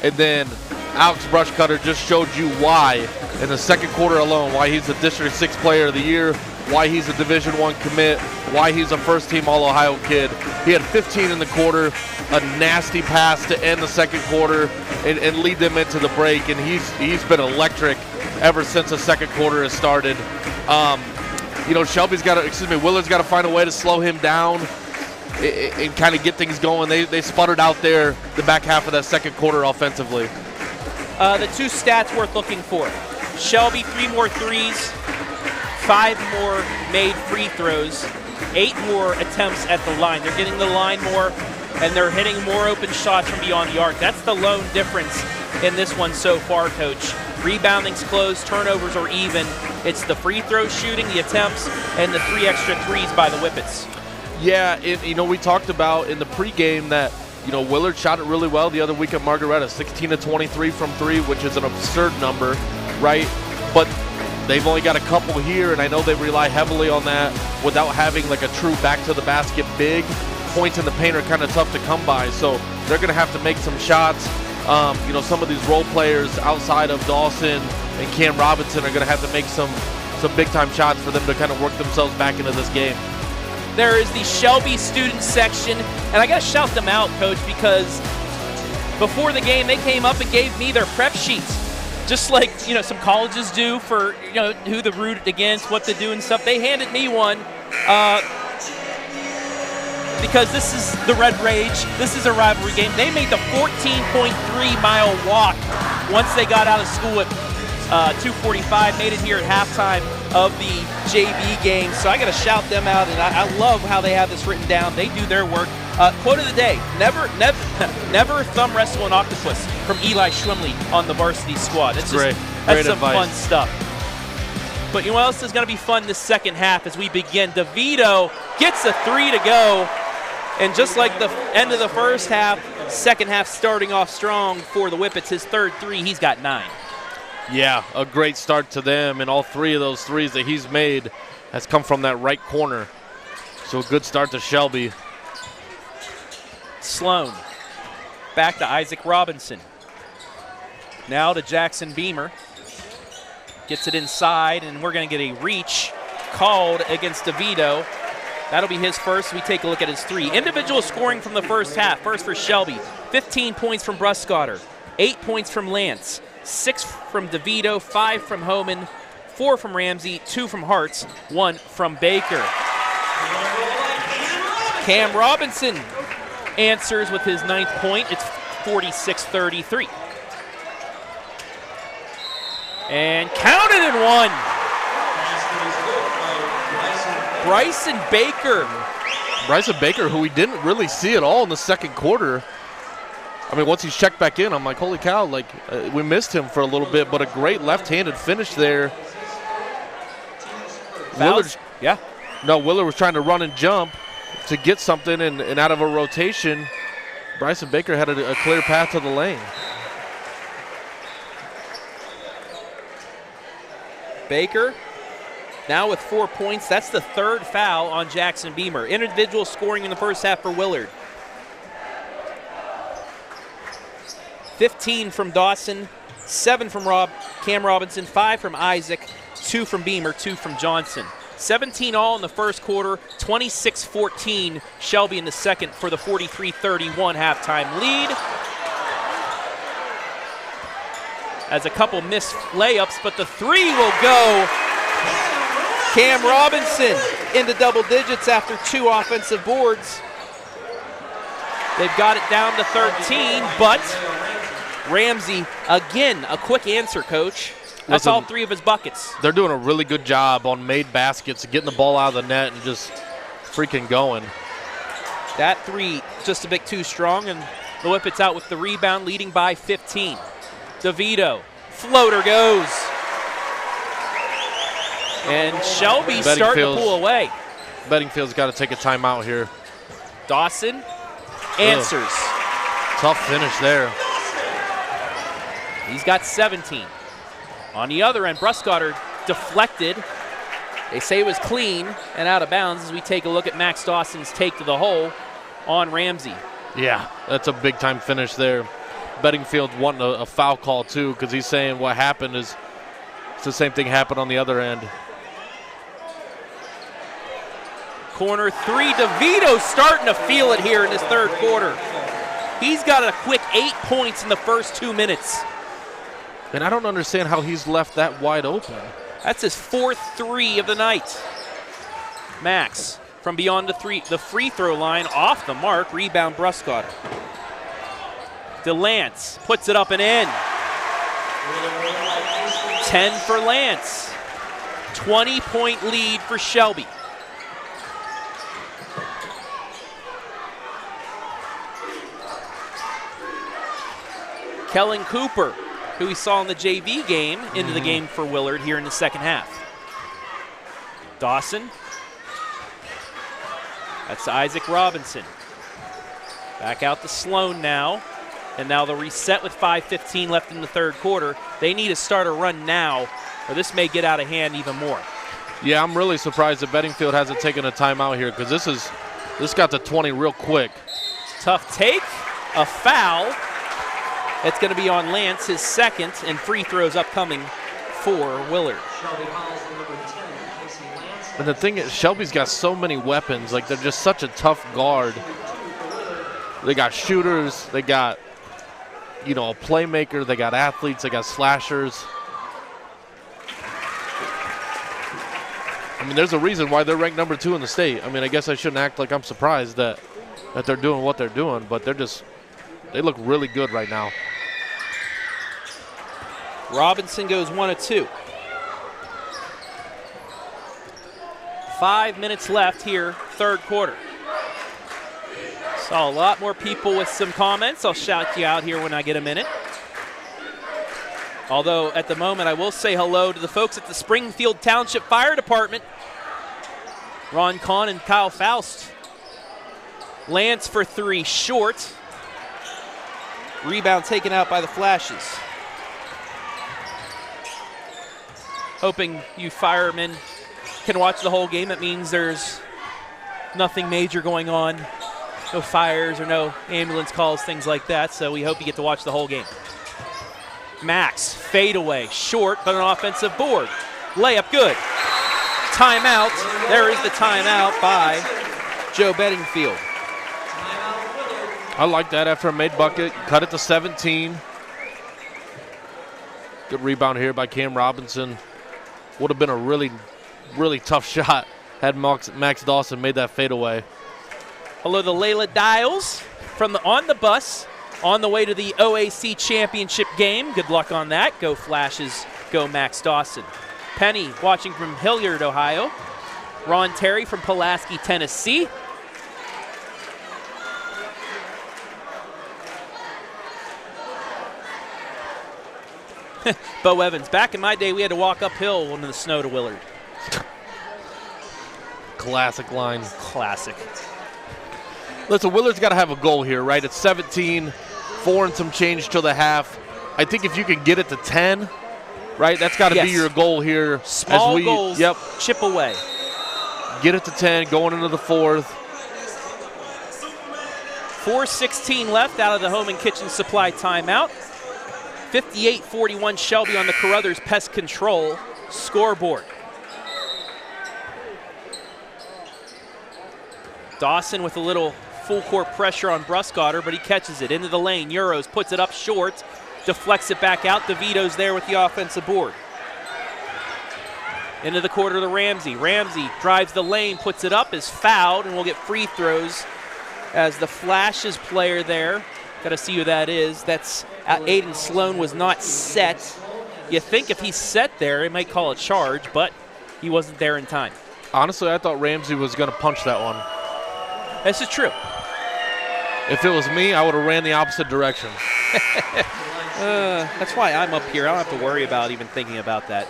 And then Alex Bruskotter just showed you why in the second quarter alone, why he's the District 6 Player of the Year, why he's a Division I commit, why he's a first-team All-Ohio kid. He had 15 in the quarter, a nasty pass to end the second quarter and lead them into the break, and he's been electric ever since the second quarter has started. Willard's got to find a way to slow him down. and kind of get things going. They sputtered out there the back half of that second quarter offensively. The two stats worth looking for. Shelby, 3 more threes, 5 more made free throws, 8 more attempts at the line. They're getting the line more, and they're hitting more open shots from beyond the arc. That's the lone difference in this one so far, Coach. Rebounding's close, turnovers are even. It's the free throw shooting, the attempts, and the 3 extra threes by the Whippets. Yeah, we talked about in the pregame that, Willard shot it really well the other week at Margaretta, 16 of 23 from 3, which is an absurd number, right? But they've only got a couple here, and I know they rely heavily on that without having like a true back-to-the-basket big. Points in the paint are kind of tough to come by, so they're going to have to make some shots. Some of these role players outside of Dawson and Cam Robinson are going to have to make some big-time shots for them to kind of work themselves back into this game. There is the Shelby student section, and I got to shout them out, Coach, because before the game they came up and gave me their prep sheets, just like some colleges do for who to root against, what to do and stuff. They handed me one because this is the Red Rage. This is a rivalry game. They made the 14.3-mile walk once they got out of school at 2:45. Made it here at halftime of the JV game. So I got to shout them out, and I love how they have this written down. They do their work. Quote of the day: Never thumb wrestle an octopus, from Eli Schwimley on the varsity squad. It's great. That's some advice. fun stuff. But you know what else is going to be fun this second half as we begin? DeVito gets a 3 to go. And just like the end of the first half, second half starting off strong for the Whippets. His third 3, he's got 9. Yeah, a great start to them, and all 3 of those threes that he's made has come from that right corner. So a good start to Shelby. Sloan, back to Isaac Robinson. Now to Jackson Beamer. Gets it inside, and we're going to get a reach called against DeVito. That'll be his first. We take a look at his 3. Individual scoring from the first half. First for Shelby, 15 points from Bruskotter, 8 points from Lance, 6 from DeVito, 5 from Homan, 4 from Ramsey, 2 from Hartz, 1 from Baker. Cam Robinson answers with his 9th point. It's 46-33. And counted in 1. Bryson Baker. Bryson Baker, who we didn't really see at all in the second quarter. I mean, once he's checked back in, I'm like, holy cow, we missed him for a little bit, but a great left-handed finish there. Willard was trying to run and jump to get something, and out of a rotation, Bryson Baker had a clear path to the lane. Baker now with 4 points. That's the 3rd foul on Jackson Beamer. Individual scoring in the first half for Willard. 15 from Dawson, 7 from Cam Robinson, 5 from Isaac, 2 from Beamer, 2 from Johnson. 17 all in the first quarter, 26-14 Shelby in the second for the 43-31 halftime lead. As a couple missed layups, but the 3 will go. Cam Robinson into double digits after 2 offensive boards. They've got it down to 13, but Ramsey, again, a quick answer, Coach. That's all 3 of his buckets. They're doing a really good job on made baskets, getting the ball out of the net and just freaking going. That 3 just a bit too strong, and the Whippets out with the rebound, leading by 15. DeVito, floater goes. And Shelby starting to pull away. Bettingfield's got to take a timeout here. Dawson answers. Tough finish there. He's got 17. On the other end, Bruskotter deflected. They say it was clean and out of bounds as we take a look at Max Dawson's take to the hole on Ramsey. Yeah, that's a big-time finish there. Bettingfield wanting a foul call, too, because he's saying what happened is it's the same thing happened on the other end. Corner 3, DeVito starting to feel it here in this third quarter. He's got a quick 8 points in the first 2 minutes. And I don't understand how he's left that wide open. That's his 4th 3 of the night. Max from beyond the free throw line, off the mark, rebound Bruskotter. DeLance puts it up and in. 10 for Lance. 20-point lead for Shelby. Kellen Cooper, who we saw in the JV game, into the game for Willard here in the second half. Dawson. That's Isaac Robinson. Back out to Sloan now. And now the reset with 5:15 left in the third quarter. They need to start a run now, or this may get out of hand even more. Yeah, I'm really surprised that Bedingfield hasn't taken a timeout here, because this got to 20 real quick. Tough take, a foul. It's going to be on Lance, his second, and free throws upcoming for Willard. And the thing is, Shelby's got so many weapons. Like, they're just such a tough guard. They got shooters, they got, you know, a playmaker, they got athletes, they got slashers. I mean, there's a reason why they're ranked number 2 in the state. I mean, I guess I shouldn't act like I'm surprised that they're doing what they're doing, but they look really good right now. Robinson goes 1 of 2. 5 minutes left here, third quarter. Saw a lot more people with some comments. I'll shout you out here when I get a minute. Although at the moment I will say hello to the folks at the Springfield Township Fire Department. Ron Kahn and Kyle Faust. Lance for 3, short. Rebound taken out by the Flashes. Hoping you firemen can watch the whole game. That means there's nothing major going on. No fires or no ambulance calls, things like that. So we hope you get to watch the whole game. Max, fadeaway, short, but an offensive board. Layup good. Timeout. There is the timeout by Joe Bedingfield. I like that after a made bucket. Cut it to 17. Good rebound here by Cam Robinson. Would have been a really, really tough shot had Max Dawson made that fadeaway. Hello to Layla Dials from on the bus on the way to the OAC Championship game. Good luck on that. Go Flashes, go Max Dawson. Penny watching from Hilliard, Ohio. Ron Terry from Pulaski, Tennessee. Bo Evans, back in my day, we had to walk uphill into the snow to Willard. Classic line. Classic. Listen, Willard's got to have a goal here, right? It's 17, 4 and some change till the half. I think if you can get it to 10, right, that's got to be your goal here. Small goals, chip away. Get it to 10, going into the fourth. 4:16 left out of the Home and Kitchen Supply timeout. 58-41 Shelby on the Carothers Pest Control scoreboard. Dawson with a little full court pressure on Bruskotter, but he catches it into the lane. Euros puts it up short, deflects it back out. DeVito's there with the offensive board. Into the quarter to Ramsey. Ramsey drives the lane, puts it up, is fouled, and will get free throws as the Flashes player there. Got to see who that is. That's Aiden Sloan was not set. You think if he's set there, he might call a charge, but he wasn't there in time. Honestly, I thought Ramsey was going to punch that one. This is true. If it was me, I would have ran the opposite direction. That's why I'm up here. I don't have to worry about even thinking about that.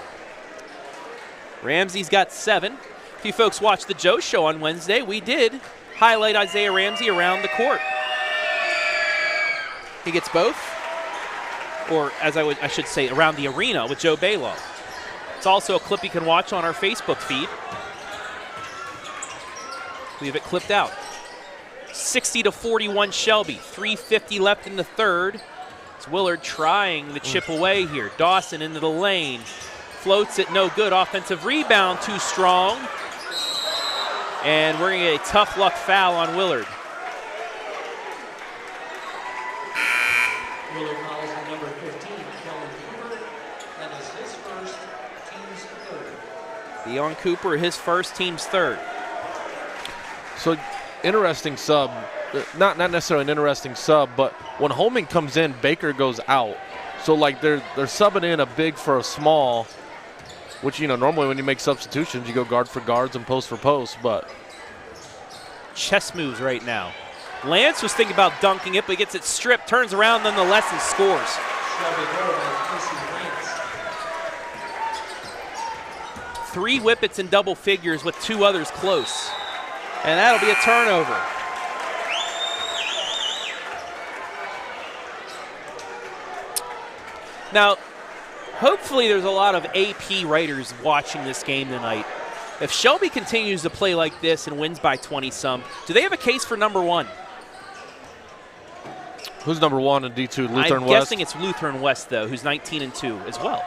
Ramsey's got 7. If you folks watched the Joe Show on Wednesday, we did highlight Isaiah Ramsey around the court. He gets both, or as I should say, around the arena with Joe Baylaw. It's also a clip you can watch on our Facebook feed. We have it clipped out. 60-41 Shelby, 3:50 left in the third. It's Willard trying the chip away here. Dawson into the lane, floats it, no good. Offensive rebound, too strong. And we're gonna get a tough luck foul on Willard. Willard fouls on number 15, Kellen Cooper. That is his first, team's third. Deion Cooper, his first, team's third. So interesting sub. Not necessarily an interesting sub, but when Holman comes in, Baker goes out. So like they're subbing in a big for a small, which, you know, normally when you make substitutions, you go guard for guards and post for posts, but. Chess moves right now. Lance was thinking about dunking it, but gets it stripped, turns around nonetheless and scores. Three Whippets in double figures with two others close. And that'll be a turnover. Now, hopefully there's a lot of AP writers watching this game tonight. If Shelby continues to play like this and wins by 20-some, do they have a case for number one? Who's number one in D2? Lutheran West? I'm guessing it's Lutheran West, though, who's 19-2 as well.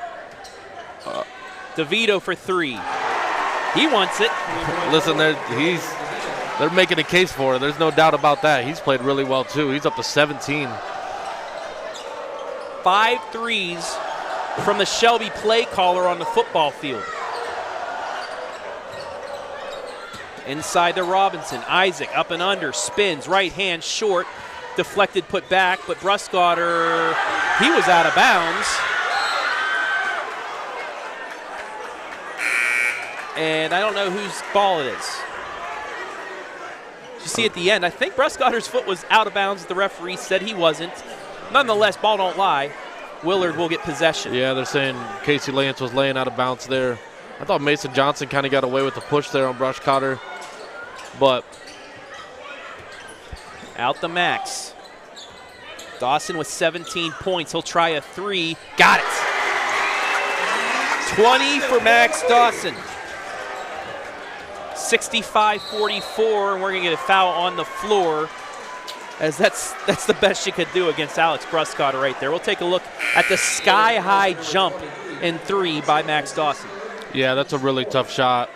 DeVito for three. He wants it. Listen, they're making a case for it. There's no doubt about that. He's played really well, too. He's up to 17. 5 threes from the Shelby play caller on the football field. Inside to Robinson. Isaac up and under. Spins. Right hand short. Deflected, put back. But Bruskotter, he was out of bounds. And I don't know whose ball it is. You see at the end, I think Bruskotter's foot was out of bounds. The referee said he wasn't. Nonetheless, ball don't lie. Willard will get possession. Yeah, they're saying Casey Lance was laying out of bounds there. I thought Mason Johnson kind of got away with the push there on Bruskotter. But out the max. Dawson with 17 points. He'll try a three. Got it. 20 for Max Dawson. 65-44, and we're going to get a foul on the floor, as that's the best you could do against Alex Bruskotter right there. We'll take a look at the sky-high jump in three by Max Dawson. Yeah, that's a really tough shot.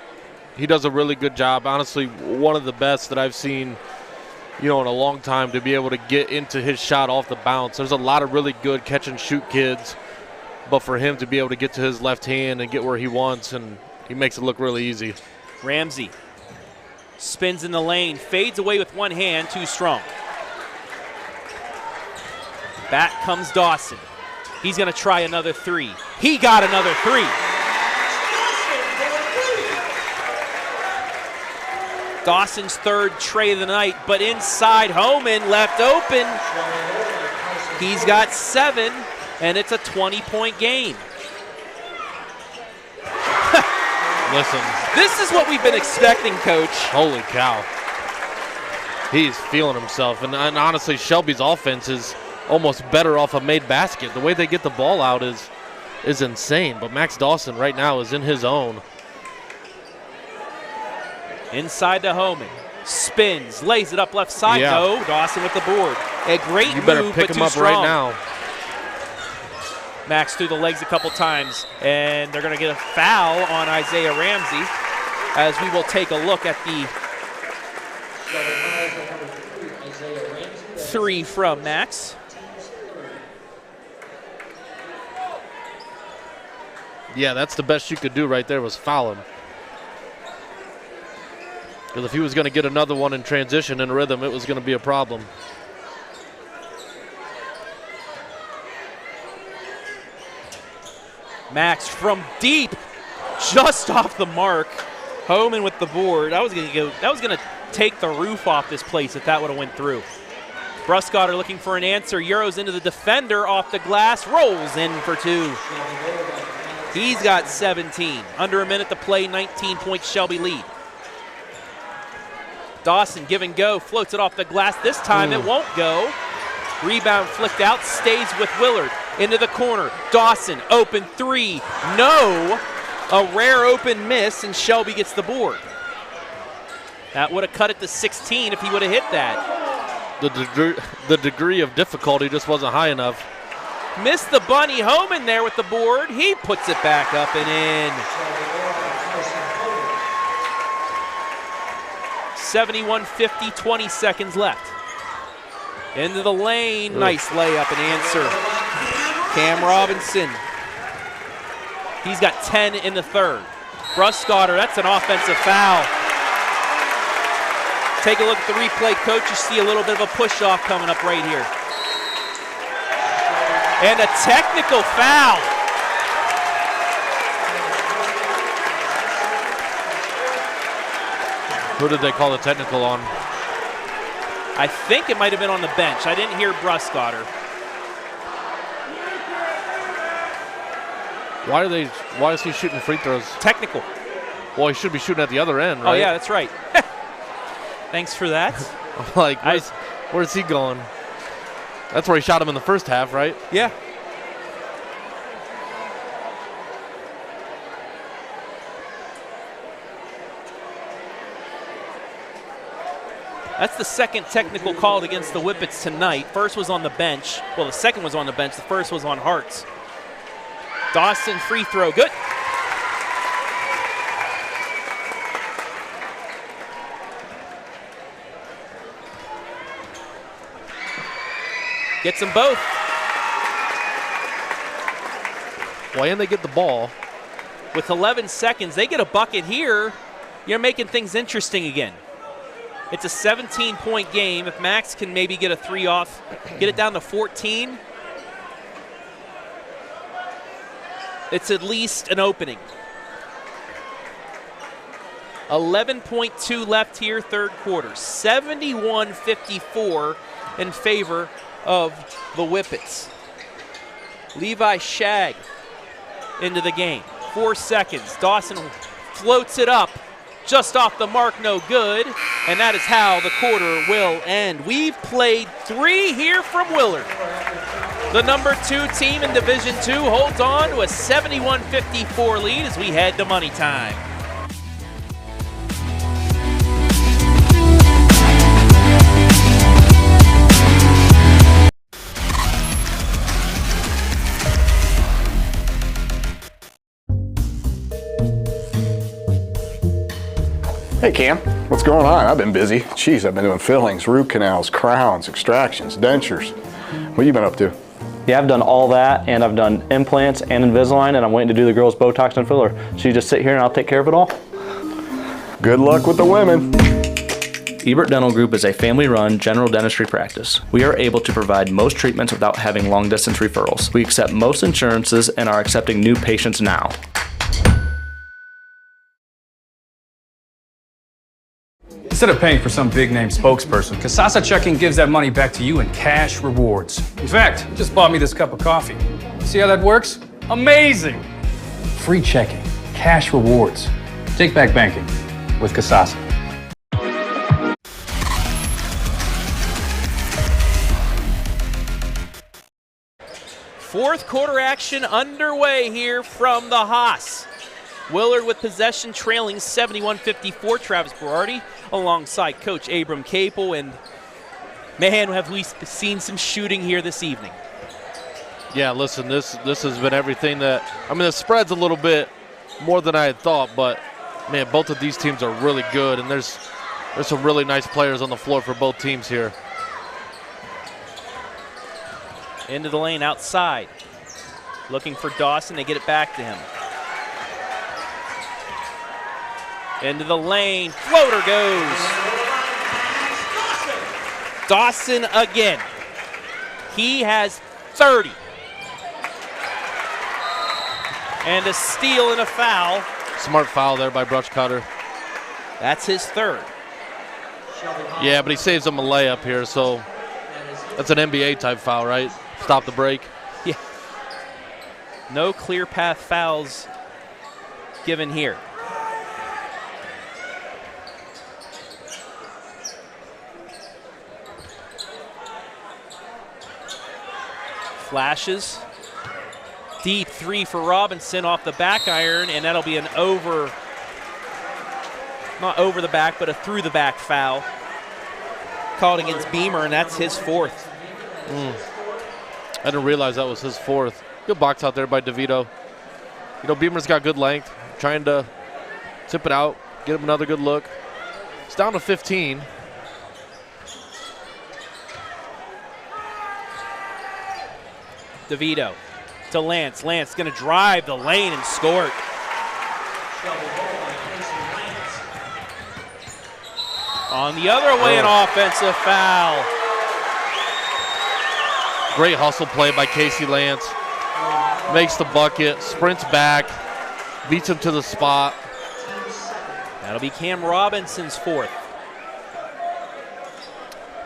He does a really good job. Honestly, one of the best that I've seen, you know, in a long time, to be able to get into his shot off the bounce. There's a lot of really good catch-and-shoot kids, but for him to be able to get to his left hand and get where he wants, and he makes it look really easy. Ramsey spins in the lane, fades away with one hand, too strong. Back comes Dawson. He's going to try another three. He got another three. Dawson's third tray of the night, but inside, Homan left open. He's got 7, and it's a 20-point game. Listen. This is what we've been expecting, Coach. Holy cow. He's feeling himself. And honestly, Shelby's offense is almost better off a made basket. The way they get the ball out is insane. But Max Dawson right now is in his own. Inside to Homan. Spins, lays it up left side. Yeah. No, Dawson with the board. A great You better move, pick but him too up strong. right now. Max through the legs a couple times, and they're going to get a foul on Isaiah Ramsey, as we will take a look at the three from Max. Yeah, that's the best you could do right there, was foul him. Because if he was going to get another one in transition and rhythm, it was going to be a problem. Max from deep, just off the mark. Homan with the board. That was gonna take the roof off this place if that would have went through. Bruskotter looking for an answer. Euros into the defender, off the glass, rolls in for 2. He's got 17. Under a minute to play, 19-point Shelby lead. Dawson give and go, floats it off the glass. This time it won't go. Rebound flicked out, stays with Willard. Into the corner, Dawson, open three, no. A rare open miss, and Shelby gets the board. That would have cut it to 16 if he would have hit that. The degree of difficulty just wasn't high enough. Missed the bunny. Homan there with the board. He puts it back up and in. 71-50, 20 seconds left. Into the lane. Nice layup and answer. Cam Robinson. He's got 10 in the third. Bruskotter, that's an offensive foul. Take a look at the replay, coach. You see a little bit of a push-off coming up right here. And a technical foul. Who did they call the technical on? I think it might have been on the bench. I didn't hear Bruskotter. Why is he shooting free throws? Technical. Well, he should be shooting at the other end, right? Oh, yeah, that's right. Thanks for that. Like, where's he going? That's where he shot him in the first half, right? Yeah. That's the second technical called against the Whippets tonight. First was on the bench. Well, the second was on the bench. The first was on Hart's. Dawson free throw. Good. Gets them both. Well, and they get the ball. With 11 seconds, they get a bucket here. You're making things interesting again. It's a 17-point game. If Max can maybe get a 3 off, get it down to 14, it's at least an opening. 11.2 left here, third quarter. 71-54 in favor of the Whippets. Levi Shag into the game. 4 seconds. Dawson floats it up. Just off the mark, no good. And that is how the quarter will end. We've played 3 here from Willard. The number 2 team in Division II holds on to a 71-54 lead as we head to money time. Hey Cam, what's going on? I've been busy. Jeez, I've been doing fillings, root canals, crowns, extractions, dentures. What have you been up to? Yeah, I've done all that, and I've done implants and Invisalign, and I'm waiting to do the girls' Botox and filler. So you just sit here and I'll take care of it all? Good luck with the women. EBERT Dental Group is a family-run general dentistry practice. We are able to provide most treatments without having long-distance referrals. We accept most insurances and are accepting new patients now. Instead of paying for some big-name spokesperson, Kasasa Checking gives that money back to you in cash rewards. In fact, you just bought me this cup of coffee. See how that works? Amazing! Free checking, cash rewards. Take back banking with Kasasa. Fourth quarter action underway here from the Haas. Willard with possession, trailing 71-54. Travis Berardi alongside Coach Abram Capel, and man, have we seen some shooting here this evening. Yeah, listen, this has been everything that, I mean, the spread's a little bit more than I had thought, but man, both of these teams are really good, and there's some really nice players on the floor for both teams here. Into the lane outside. Looking for Dawson, they get it back to him. Into the lane, floater goes. Dawson again. He has 30. And a steal and a foul. Smart foul there by Bruskotter. That's his third. Yeah, but he saves him a layup here, so that's an NBA type foul, right? Stop the break. Yeah. No clear path fouls given here. Flashes. Deep 3 for Robinson off the back iron, and that'll be an not over the back, but a through the back foul called against Beamer, and that's his 4th. I didn't realize that was his 4th. Good box out there by DeVito. You know, Beamer's got good length, trying to tip it out, get him another good look. It's down to 15. DeVito to Lance. Lance going to drive the lane and score it. On the other way, an offensive foul. Great hustle play by Casey Lance. Makes the bucket, sprints back, beats him to the spot. That'll be Cam Robinson's fourth.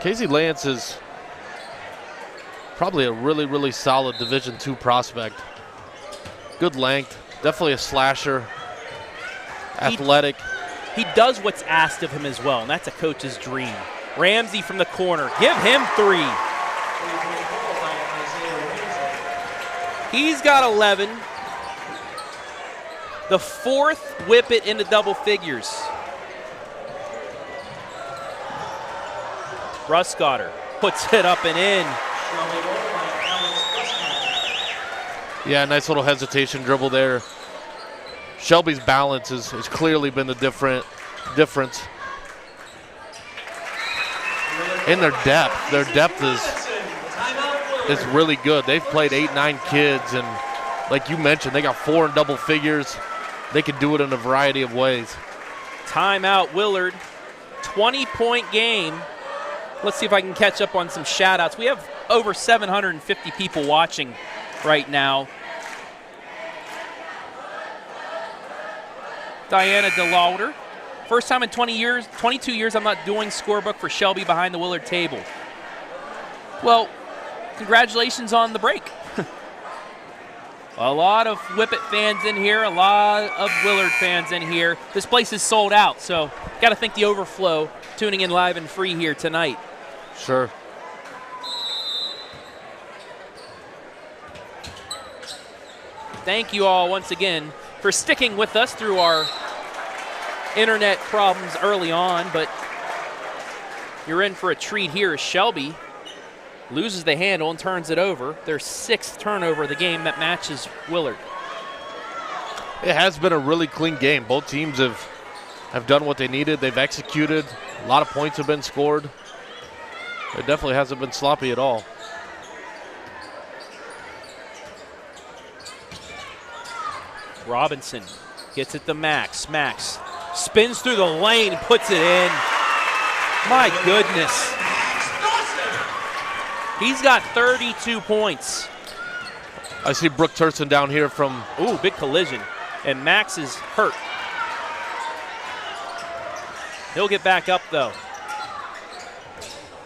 Casey Lance is probably a really, really solid Division II prospect. Good length, definitely a slasher, athletic. He does what's asked of him as well, and that's a coach's dream. Ramsey from the corner, give him 3. He's got 11. The fourth Whippet into double figures. Bruskotter puts it up and in. Yeah, nice little hesitation dribble there. Shelby's balance has clearly been the difference. In their depth. Their depth is really good. They've played 8, 9 kids, and like you mentioned, they got 4 in double figures. They can do it in a variety of ways. Timeout, Willard. 20-point game. Let's see if I can catch up on some shout-outs. We have over 750 people watching right now. Diana DeLauder. First time in 22 years I'm not doing scorebook for Shelby behind the Willard table. Well, congratulations on the break. A lot of Whippet fans in here, a lot of Willard fans in here. This place is sold out, so got to thank the overflow tuning in live and free here tonight. Sure. Thank you all once again for sticking with us through our internet problems early on, but you're in for a treat here as Shelby loses the handle and turns it over. Their 6th turnover of the game that matches Willard. It has been a really clean game. Both teams have done what they needed. They've executed. A lot of points have been scored. It definitely hasn't been sloppy at all. Robinson gets it to Max. Max spins through the lane, puts it in. My goodness. He's got 32 points. I see Brooke Turson down here from... Ooh, big collision. And Max is hurt. He'll get back up, though,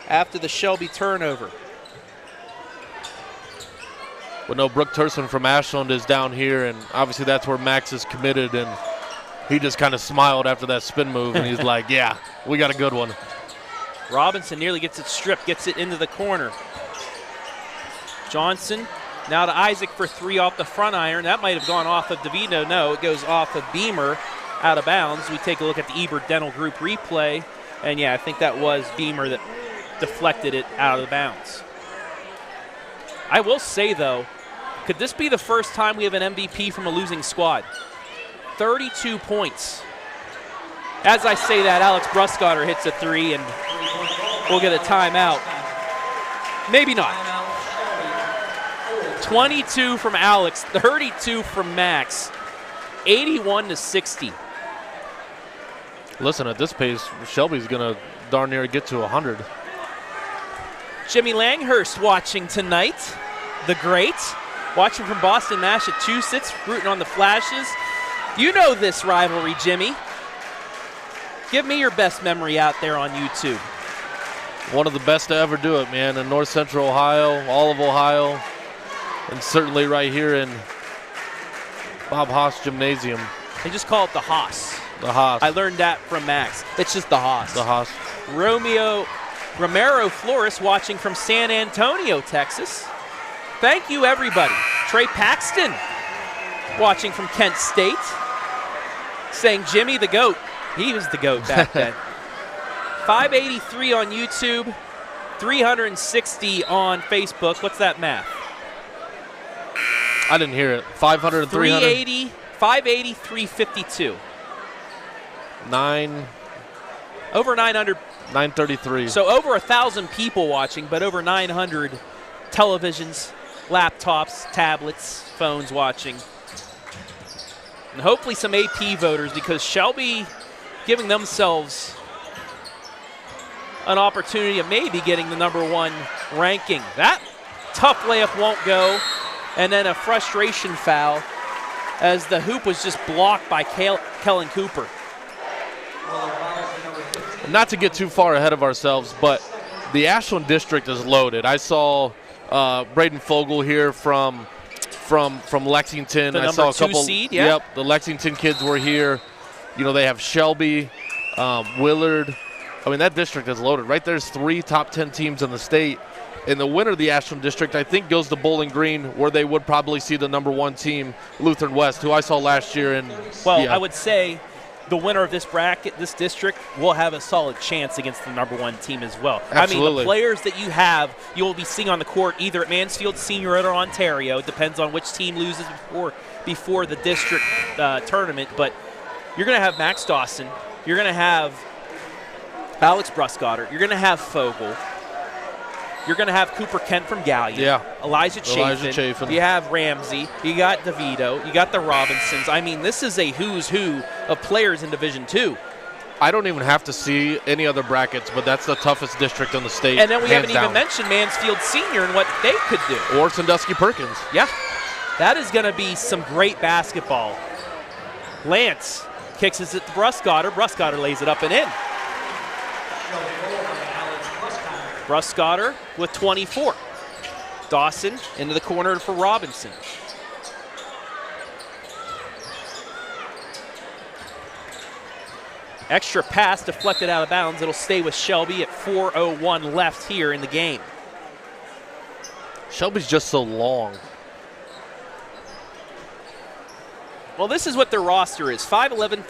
after the Shelby turnover. But no, Brooke Turson from Ashland is down here, and obviously that's where Max is committed, and he just kind of smiled after that spin move, and he's like, yeah, we got a good one. Robinson nearly gets it stripped, gets it into the corner. Johnson now to Isaac for 3 off the front iron. That might have gone off of DeVito. No, it goes off of Beamer out of bounds. We take a look at the EBERT Dental Group replay, and yeah, I think that was Beamer that deflected it out of the bounds. I will say, though, could this be the first time we have an MVP from a losing squad? 32 points. As I say that, Alex Bruskotter hits a 3, and we'll get a timeout. Maybe not. 22 from Alex, 32 from Max, 81-60. Listen, at this pace, Shelby's going to darn near get to 100. Jimmy Langhurst watching tonight, the great. Watching from Boston, Massachusetts, rooting on the Flashes. You know this rivalry, Jimmy. Give me your best memory out there on YouTube. One of the best to ever do it, man, in North Central Ohio, all of Ohio, and certainly right here in Bob Haas Gymnasium. They just call it the Haas. The Haas. I learned that from Max. It's just the Haas. The Haas. Romero Flores watching from San Antonio, Texas. Thank you, everybody. Trey Paxton watching from Kent State, saying Jimmy the GOAT. He was the GOAT back then. 583 on YouTube, 360 on Facebook. What's that math? I didn't hear it. 500 and 300? 380, 580, 352. Over 900. 933. So over 1,000 people watching, but over 900 televisions, laptops, tablets, phones watching. And hopefully some AP voters, because Shelby giving themselves an opportunity of maybe getting the #1 ranking. That tough layup won't go, and then a frustration foul as the hoop was just blocked by Kellen Cooper. Not to get too far ahead of ourselves, but the Ashland district is loaded. I saw Braden Fogel here from Lexington. The I saw a #2 couple. seed, yeah. Yep, the Lexington kids were here. You know, they have Shelby, Willard. I mean, that district is loaded. Right there's 3 top 10 teams in the state. And the winner of the Ashland district, I think, goes to Bowling Green, where they would probably see the #1 team, Lutheran West, who I saw last year. And well, yeah. I would say the winner of this bracket, this district, will have a solid chance against the #1 team as well. Absolutely. I mean, the players that you have, you will be seeing on the court either at Mansfield Senior or Ontario. It depends on which team loses before the district tournament. But you're going to have Max Dawson. You're going to have Alex Bruskotter. You're going to have Fogel. You're going to have Cooper Kent from Gallion. Yeah. Elijah Chafin. You have Ramsey. You got DeVito. You got the Robinsons. I mean, this is a who's who of players in Division II. I don't even have to see any other brackets, but that's the toughest district in the state. And then we haven't hands even down. mentioned Mansfield Senior and what they could do. Or Sandusky Perkins. Yeah. That is going to be some great basketball. Lance kicks it to Bruskotter. Bruskotter lays it up and in. Bruskotter with 24. Dawson into the corner for Robinson. Extra pass deflected out of bounds. It'll stay with Shelby at 4:01 left here in the game. Shelby's just so long. Well, this is what their roster is. 5'11",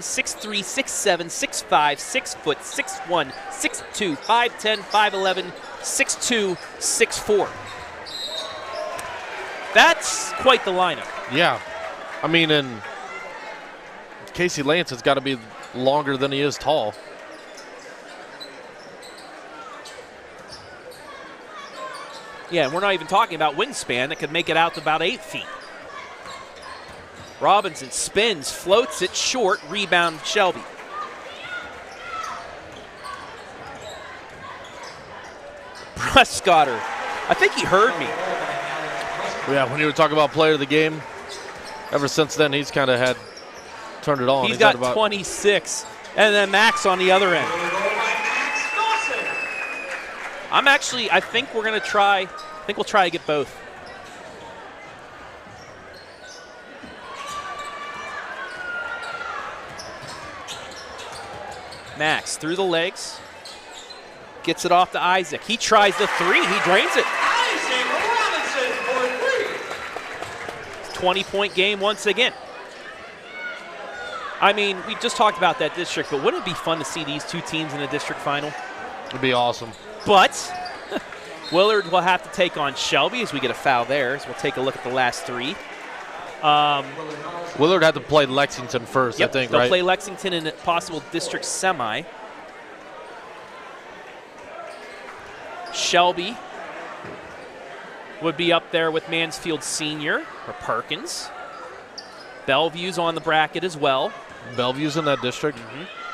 6'3", 6'7", 6'5", 6 foot, 6'1", 6'2", 5'10", 5'11", 6'2", 6'4". That's quite the lineup. Yeah. I mean, and Casey Lance has got to be longer than he is tall. Yeah, and we're not even talking about wingspan that could make it out to about 8 feet. Robinson spins, floats it short, rebound Shelby. Bruskotter, I think he heard me. Yeah, when you were talking about player of the game, ever since then he's kind of had turned it on. He's got 26, and then Max on the other end. I think we're going to try, we'll try to get both. Max through the legs, gets it off to Isaac. He tries the 3, he drains it. 20-point game once again. I mean, we just talked about that district, but wouldn't it be fun to see these 2 teams in a district final? It'd be awesome. But Willard will have to take on Shelby as we get a foul there. So we'll take a look at the last 3. Willard had to play Lexington first, Yep, I think, they'll right? play Lexington in a possible district semi. Shelby would be up there with Mansfield Senior or Perkins. Bellevue's on the bracket as well. Bellevue's in that district?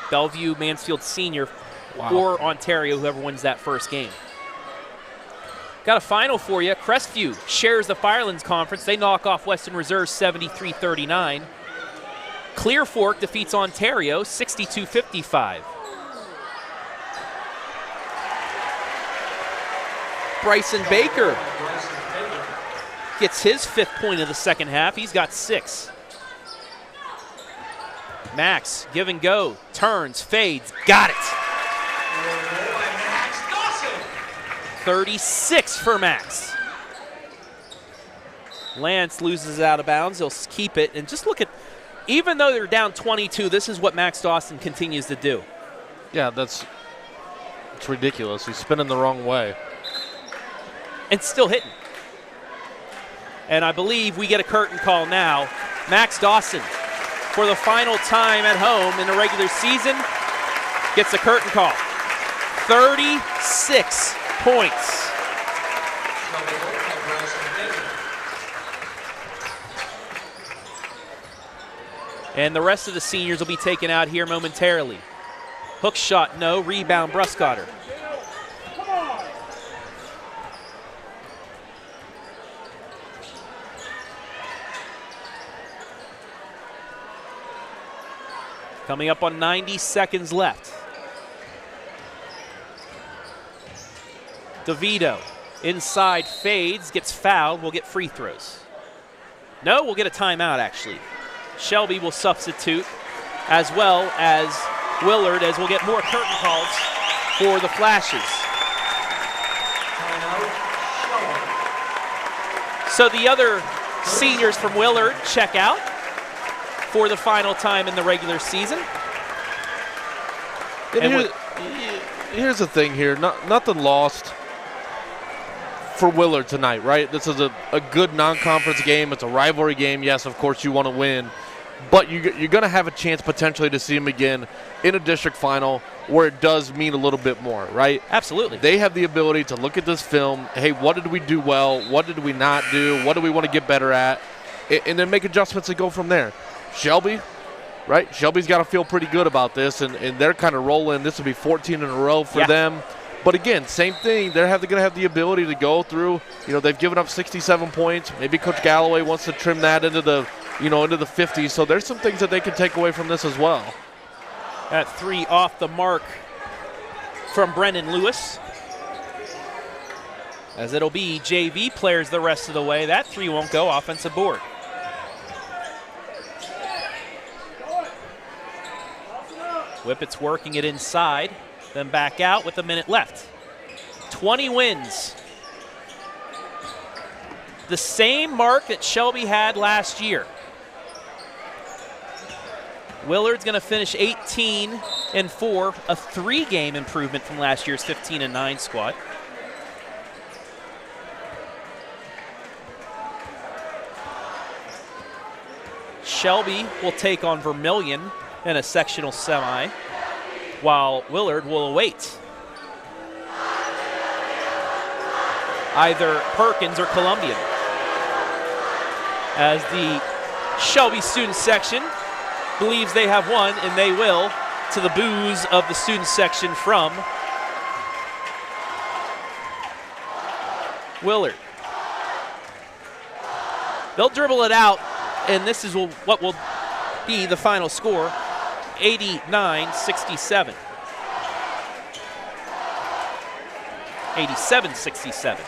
Bellevue, Mansfield Senior, Wow. or Ontario, whoever wins that first game. Got a final for you. Crestview shares the Firelands Conference. They knock off Western Reserve 73-39. Clear Fork defeats Ontario 62-55. Bryson Baker gets his 5th point of the second half. He's got 6. Max, give and go, turns, fades, got it. 36 for Max. Lance loses it out of bounds. He'll keep it. And just look at, even though they're down 22, this is what Max Dawson continues to do. Yeah, it's ridiculous. He's spinning the wrong way. And still hitting. And I believe we get a curtain call now. Max Dawson, for the final time at home in the regular season, gets a curtain call. 36 points. And the rest of the seniors will be taken out here momentarily. Hook shot, no. Rebound, Bruskotter. Coming up on 90 seconds left. DeVito inside fades, gets fouled, will get free throws. No, we'll get a timeout actually. Shelby will substitute, as well as Willard, as we'll get more curtain calls for the Flashes. So the other seniors from Willard check out for the final time in the regular season. And here's the thing here, nothing lost for Willard tonight, right? This is a good non-conference game. It's a rivalry game. Yes, of course you want to win, but you're going to have a chance potentially to see them again in a district final where it does mean a little bit more, right? Absolutely. They have the ability to look at this film, hey, what did we do well? What did we not do? What do we want to get better at? And then make adjustments and go from there. Shelby, right? Shelby's got to feel pretty good about this, and they're kind of rolling. This will be 14 in a row for them. But again, same thing. They're going to have the ability to go through. You know, they've given up 67 points. Maybe Coach Galloway wants to trim that into the 50s. So there's some things that they can take away from this as well. At 3 off the mark from Brennan Lewis. As it'll be JV players the rest of the way. That 3 won't go. Offensive board. Whippets working it inside, then back out with a minute left. 20 wins. The same mark that Shelby had last year. Willard's going to finish 18-4, a 3-game improvement from last year's 15-9 squad. Shelby will take on Vermilion in a sectional semi, while Willard will await either Perkins or Columbian. As the Shelby student section believes they have won, and they will, to the boos of the student section from Willard. They'll dribble it out, and this is what will be the final score. 89-67. 87-67.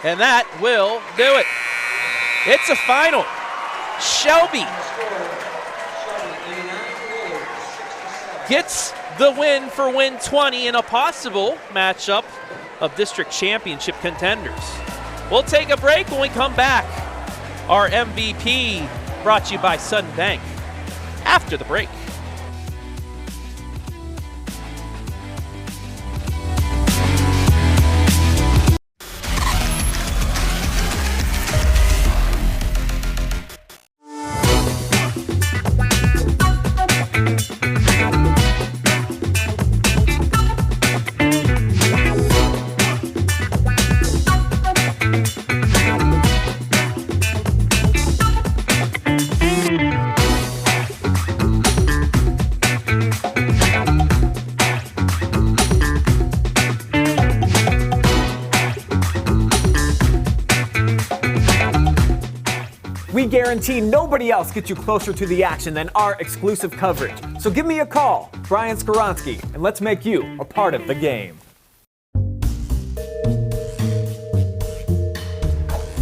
And that will do it. It's a final. Shelby gets the win for win 20 in a possible matchup of district championship contenders. We'll take a break. When we come back, our MVP brought to you by Sutton Bank after the break. We guarantee nobody else gets you closer to the action than our exclusive coverage. So give me a call, Brian Skoronsky, and let's make you a part of the game.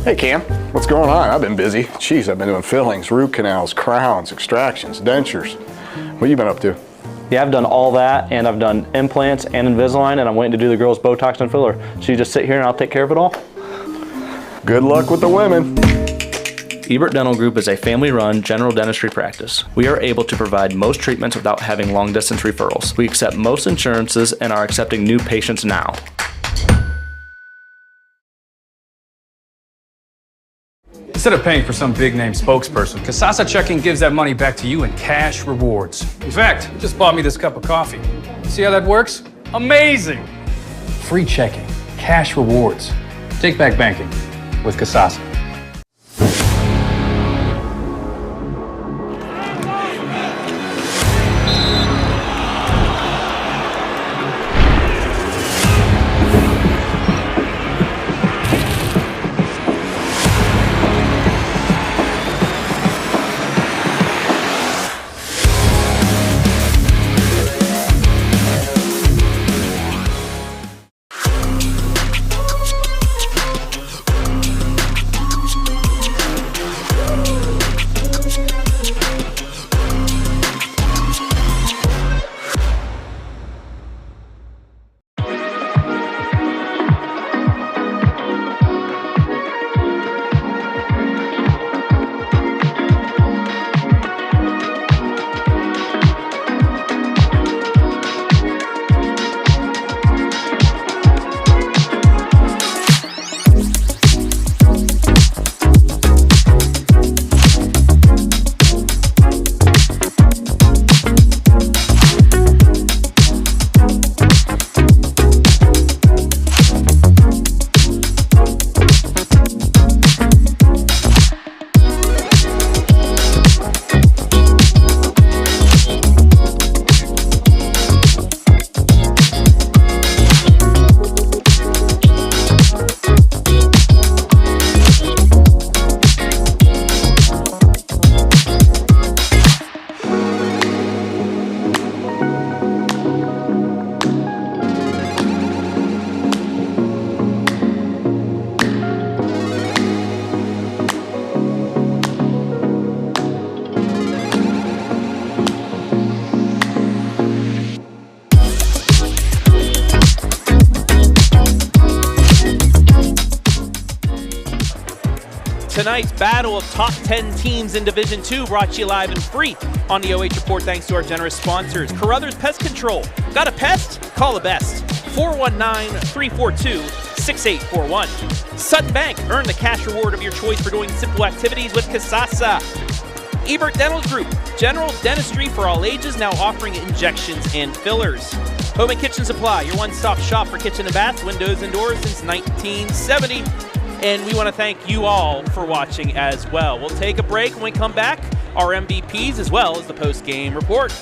Hey Cam, what's going on? I've been busy. Jeez, I've been doing fillings, root canals, crowns, extractions, dentures. What you been up to? Yeah, I've done all that, and I've done implants and Invisalign, and I'm waiting to do the girls' Botox and filler. So you just sit here and I'll take care of it all? Good luck with the women. EBERT Dental Group is a family-run general dentistry practice. We are able to provide most treatments without having long-distance referrals. We accept most insurances and are accepting new patients now. Instead of paying for some big-name spokesperson, Kasasa Checking gives that money back to you in cash rewards. In fact, you just bought me this cup of coffee. See how that works? Amazing! Free checking, cash rewards. Take back banking with Kasasa. Tonight's battle of top 10 teams in Division 2 brought to you live and free on the OH Report thanks to our generous sponsors. CAROTHERS Pest Control. Got a pest? Call the best. 419-342-6841. SUTTON Bank. Earn the cash reward of your choice for doing simple activities with Kasasa. EBERT Dental Group. General dentistry for all ages, now offering injections and fillers. Home and Kitchen Supply. Your one-stop shop for kitchen and bath, windows and doors since 1970. And we want to thank you all for watching as well. We'll take a break. When we come back, our MVPs as well as the post-game report.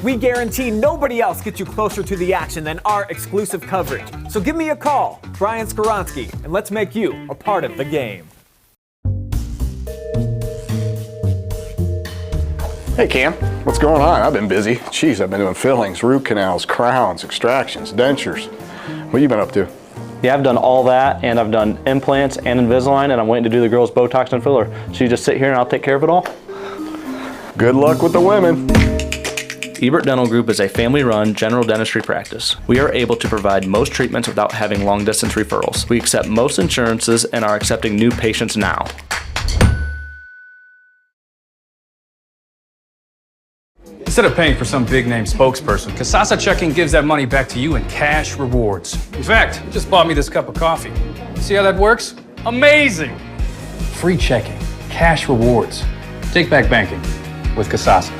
We guarantee nobody else gets you closer to the action than our exclusive coverage. So give me a call, Brian Skoronsky, and let's make you a part of the game. Hey Cam, what's going on? I've been busy. Jeez, I've been doing fillings, root canals, crowns, extractions, dentures. What you been up to? Yeah, I've done all that, and I've done implants and Invisalign, and I'm waiting to do the girls' Botox and filler. So you just sit here and I'll take care of it all? Good luck with the women. EBERT Dental Group is a family-run general dentistry practice. We are able to provide most treatments without having long-distance referrals. We accept most insurances and are accepting new patients now. Instead of paying for some big-name spokesperson, Kasasa Checking gives that money back to you in cash rewards. In fact, you just bought me this cup of coffee. See how that works? Amazing! Free checking, cash rewards. Take back banking with Kasasa.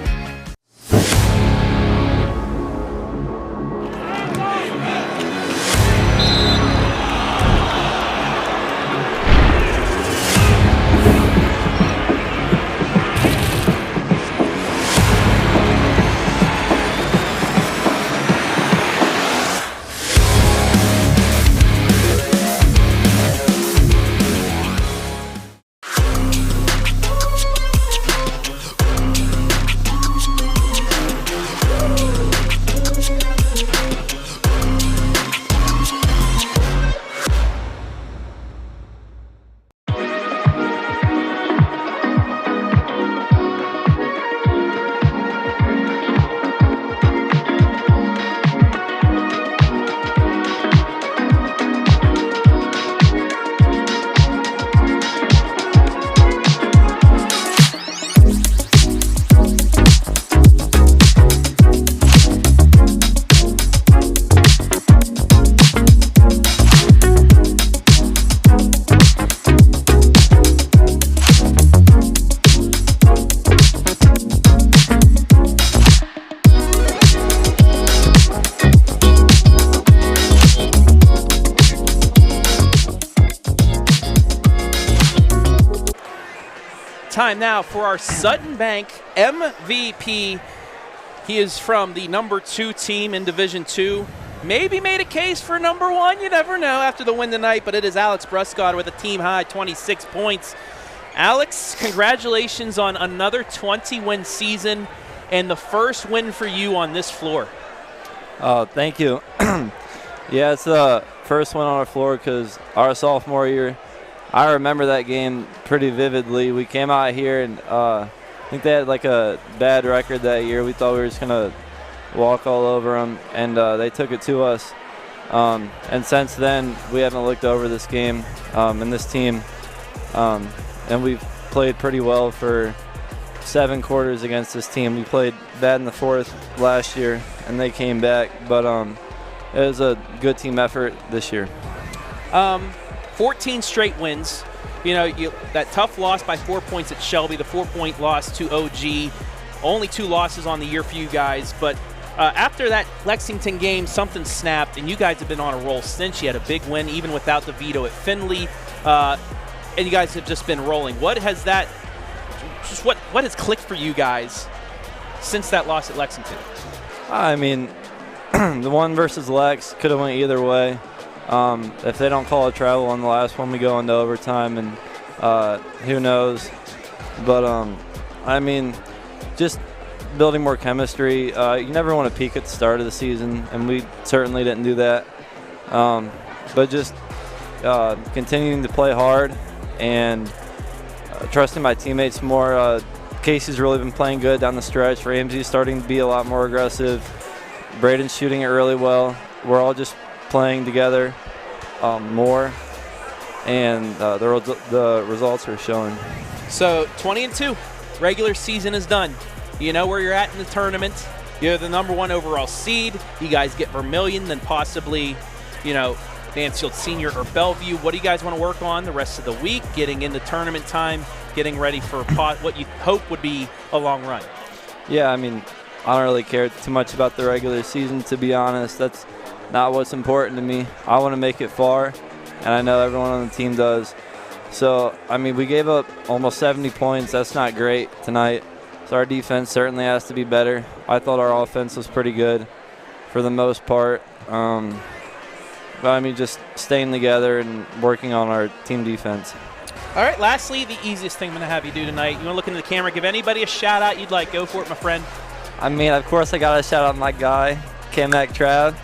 Time now for our SUTTON Bank MVP. He is from the number 2 team in Division 2. Maybe made a case for number 1. You never know after the win tonight, but it is Alex Bruskotter with a team-high 26 points. Alex, congratulations on another 20-win season and the first win for you on this floor. Oh, thank you. Yeah, it's the first one on our floor because our sophomore year, I remember that game pretty vividly. We came out here and I think they had like a bad record that year. We thought we were just going to walk all over them, and they took it to us. And since then, we haven't looked over this game and this team. And we've played pretty well for 7 quarters against this team. We played bad in the 4th last year, and they came back. But it was a good team effort this year. 14 straight wins. You know, that tough loss by 4 points at Shelby, the 4-point loss to OG. Only 2 losses on the year for you guys. But after that Lexington game, something snapped, and you guys have been on a roll since. You had a big win, even without the veto at Findlay. And you guys have just been rolling. What has that, what has clicked for you guys since that loss at Lexington? I mean, the one versus Lex could have went either way. If they don't call a travel on the last one, we go into overtime, and who knows. But, I mean, just building more chemistry. You never want to peak at the start of the season, and we certainly didn't do that. But just continuing to play hard and trusting my teammates more. Casey's really been playing good down the stretch. Ramsey's starting to be a lot more aggressive. Braden's shooting it really well. We're all just playing together more, and the results are showing. So 20-2, regular season is done. You know where you're at in the tournament. You're the #1 overall seed. You guys get Vermilion, then possibly, you know, Mansfield Senior or Bellevue. What do you guys want to work on the rest of the week, getting into tournament time, getting ready for what you hope would be a long run? Yeah, I mean, I don't really care too much about the regular season, to be honest. That's not what's important to me. I want to make it far, and I know everyone on the team does. So, I mean, we gave up almost 70 points. That's not great tonight. So our defense certainly has to be better. I thought our offense was pretty good for the most part. But, I mean, just staying together and working on our team defense. All right, lastly, the easiest thing I'm going to have you do tonight. You want to look into the camera, give anybody a shout-out you'd like. Go for it, my friend. I mean, of course, I got to shout out my guy, K-Mac Trav,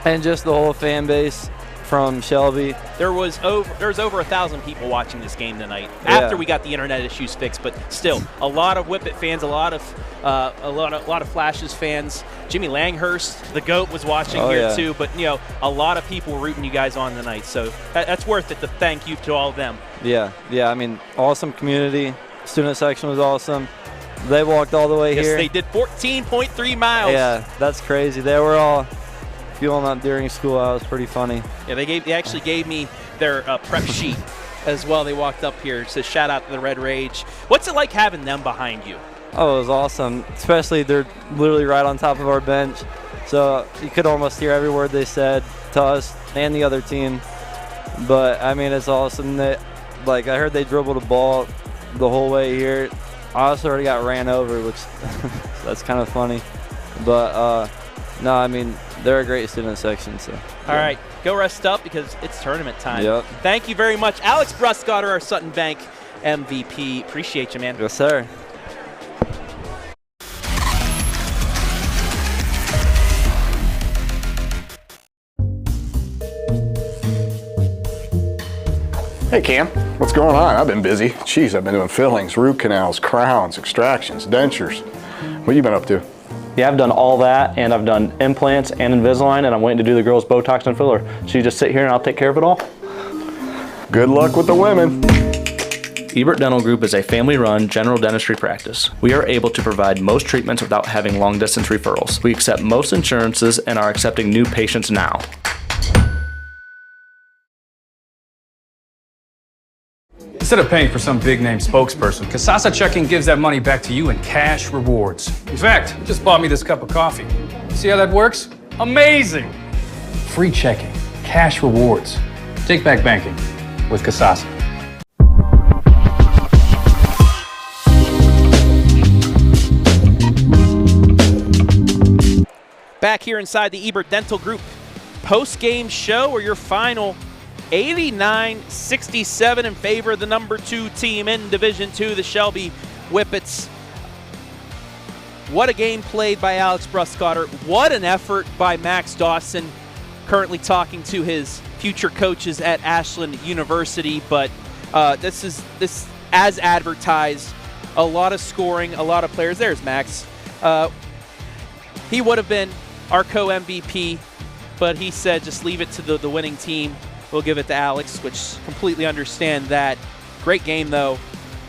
and just the whole fan base from Shelby. There was over 1,000 people watching this game tonight after we got the internet issues fixed, but still a lot of Whippet fans, a lot of Flashes fans. Jimmy Langhurst, the GOAT, was watching here too, but you know, a lot of people were rooting you guys on tonight, so that's worth it to thank you to all of them. Yeah, I mean, awesome community. Student section was awesome. They walked all the way here. Yes, they did 14.3 miles. Yeah, that's crazy. They were all fueling up during school. That was pretty funny. Yeah, they actually gave me their prep sheet as well. They walked up here. It says shout out to the Red Rage. What's it like having them behind you? Oh, it was awesome. Especially they're literally right on top of our bench. So you could almost hear every word they said to us and the other team. But, I mean, it's awesome that, like, I heard they dribbled the ball the whole way here. I also already got ran over, which that's kind of funny. But, no, I mean, they're a great student section. So. All right, go rest up because it's tournament time. Yep. Thank you very much. Alex Bruskotter, our Sutton Bank MVP. Appreciate you, man. Yes, sir. Hey Cam, what's going on? I've been busy. Jeez, I've been doing fillings, root canals, crowns, extractions, dentures. What you been up to? Yeah, I've done all that, and I've done implants and Invisalign, and I'm waiting to do the girls' Botox and filler. So you just sit here and I'll take care of it all. Good luck with the women. EBERT Dental Group is a family-run general dentistry practice. We are able to provide most treatments without having long-distance referrals. We accept most insurances and are accepting new patients now. Instead of paying for some big-name spokesperson, Kasasa Checking gives that money back to you in cash rewards. In fact, you just bought me this cup of coffee. See how that works? Amazing! Free checking, cash rewards. Take back banking with Kasasa. Back here inside the EBERT Dental Group post-game show, or your final 89-67 in favor of the #2 team in Division II, the Shelby Whippets. What a game played by Alex Bruskotter. What an effort by Max Dawson, currently talking to his future coaches at Ashland University. But this as advertised. A lot of scoring, a lot of players. There's Max. He would have been our co-MVP, but he said just leave it to the winning team. We'll give it to Alex, which completely understand that. Great game, though,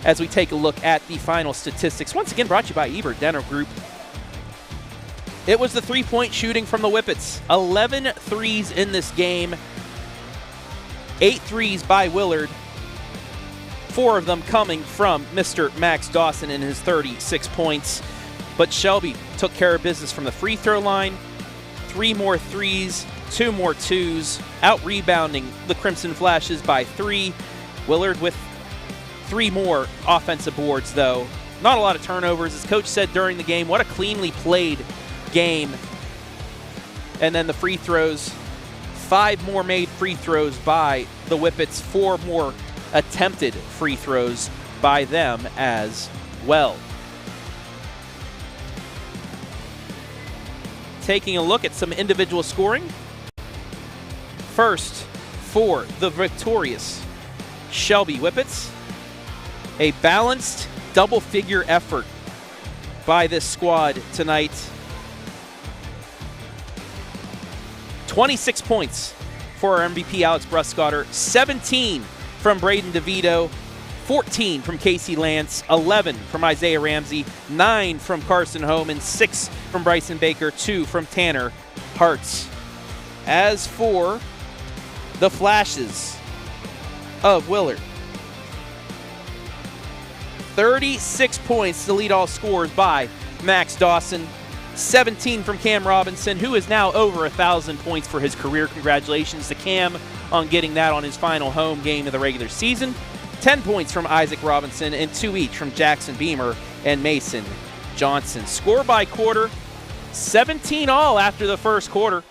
as we take a look at the final statistics. Once again, brought to you by EBERT Dental Group. It was the three-point shooting from the Whippets. 11 threes in this game. 8 threes by Willard. 4 of them coming from Mr. Max Dawson in his 36 points. But Shelby took care of business from the free throw line. 3 more threes, 2 more twos, out-rebounding the Crimson Flashes by 3. Willard with 3 more offensive boards, though. not a lot of turnovers. As Coach said during the game, what a cleanly played game. And then the free throws, 5 more made free throws by the Whippets, 4 more attempted free throws by them as well. Taking a look at some individual scoring. First, for the victorious Shelby Whippets, a balanced double-figure effort by this squad tonight. 26 points for our MVP Alex Bruskotter, 17 from Braden DeVito, 14 from Casey Lance, 11 from Isaiah Ramsey, 9 from Carson Homan, 6 from Bryson Baker, 2 from Tanner Hartz. As for the Flashes of Willard, 36 points to lead all scorers by Max Dawson, 17 from Cam Robinson, who is now over 1,000 points for his career. Congratulations to Cam on getting that on his final home game of the regular season. 10 points from Isaac Robinson and 2 each from Jackson Beamer and Mason Johnson. Score by quarter, 17 all after the first quarter.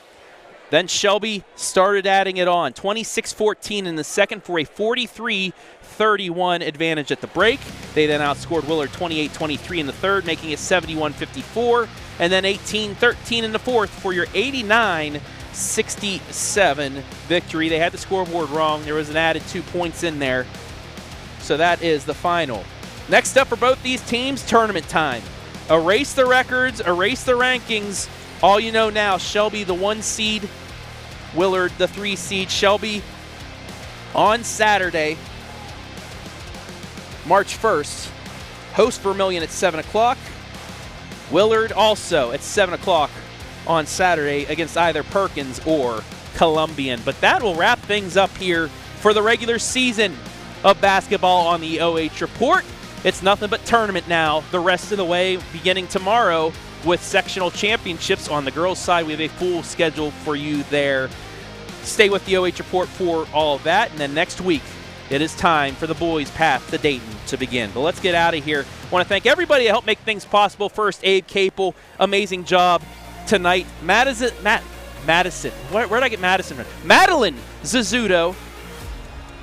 Then Shelby started adding it on. 26-14 in the second for a 43-31 advantage at the break. They then outscored Willard 28-23 in the third, making it 71-54. And then 18-13 in the fourth for your 89-67 victory. They had the scoreboard wrong. There was an added 2 points in there. So that is the final. Next up for both these teams, tournament time. Erase the records, erase the rankings. All you know now, Shelby the 1 seed, Willard the 3 seed. Shelby on Saturday, March 1st, host Vermilion at 7 o'clock. Willard also at 7 o'clock on Saturday against either Perkins or Columbian. But that will wrap things up here for the regular season of basketball on the OH Report. It's nothing but tournament now the rest of the way, beginning tomorrow with sectional championships. On the girls' side, we have a full schedule for you there. Stay with the OH Report for all of that. And then next week, it is time for the boys' path to Dayton to begin. But let's get out of here. I want to thank everybody that helped make things possible. First, Abe Capel, amazing job tonight. Madison. Where did I get Madison from? Madeline Zizzuto.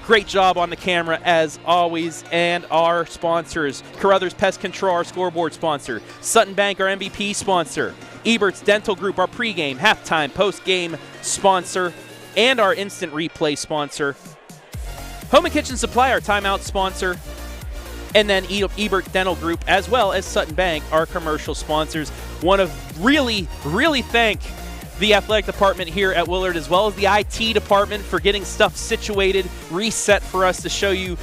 Great job on the camera as always. And our sponsors, CAROTHERS Pest Control, our scoreboard sponsor. Sutton Bank, our MVP sponsor. Ebert's Dental Group, our pregame, halftime, postgame sponsor. And our instant replay sponsor. Home and Kitchen Supply, our timeout sponsor. And then EBERT Dental Group, as well as Sutton Bank, our commercial sponsors. Want to really thank the athletic department here at Willard, as well as the IT department, for getting stuff situated, reset for us to show you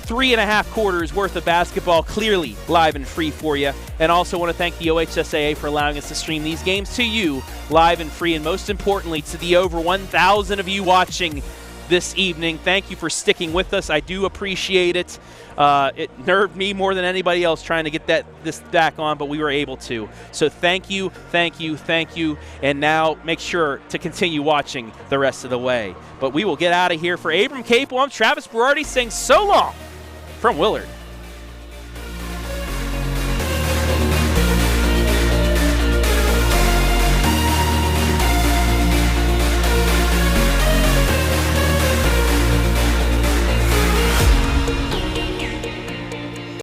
3.5 quarters worth of basketball clearly live and free for you. And also want to thank the OHSAA for allowing us to stream these games to you live and free. And most importantly, to the over 1,000 of you watching this evening, thank you for sticking with us. I do appreciate it. It nerved me more than anybody else trying to get this back on, but we were able to. So thank you. And now make sure to continue watching the rest of the way. But we will get out of here. For Abram Capel, I'm Travis Berardi saying so long from Willard.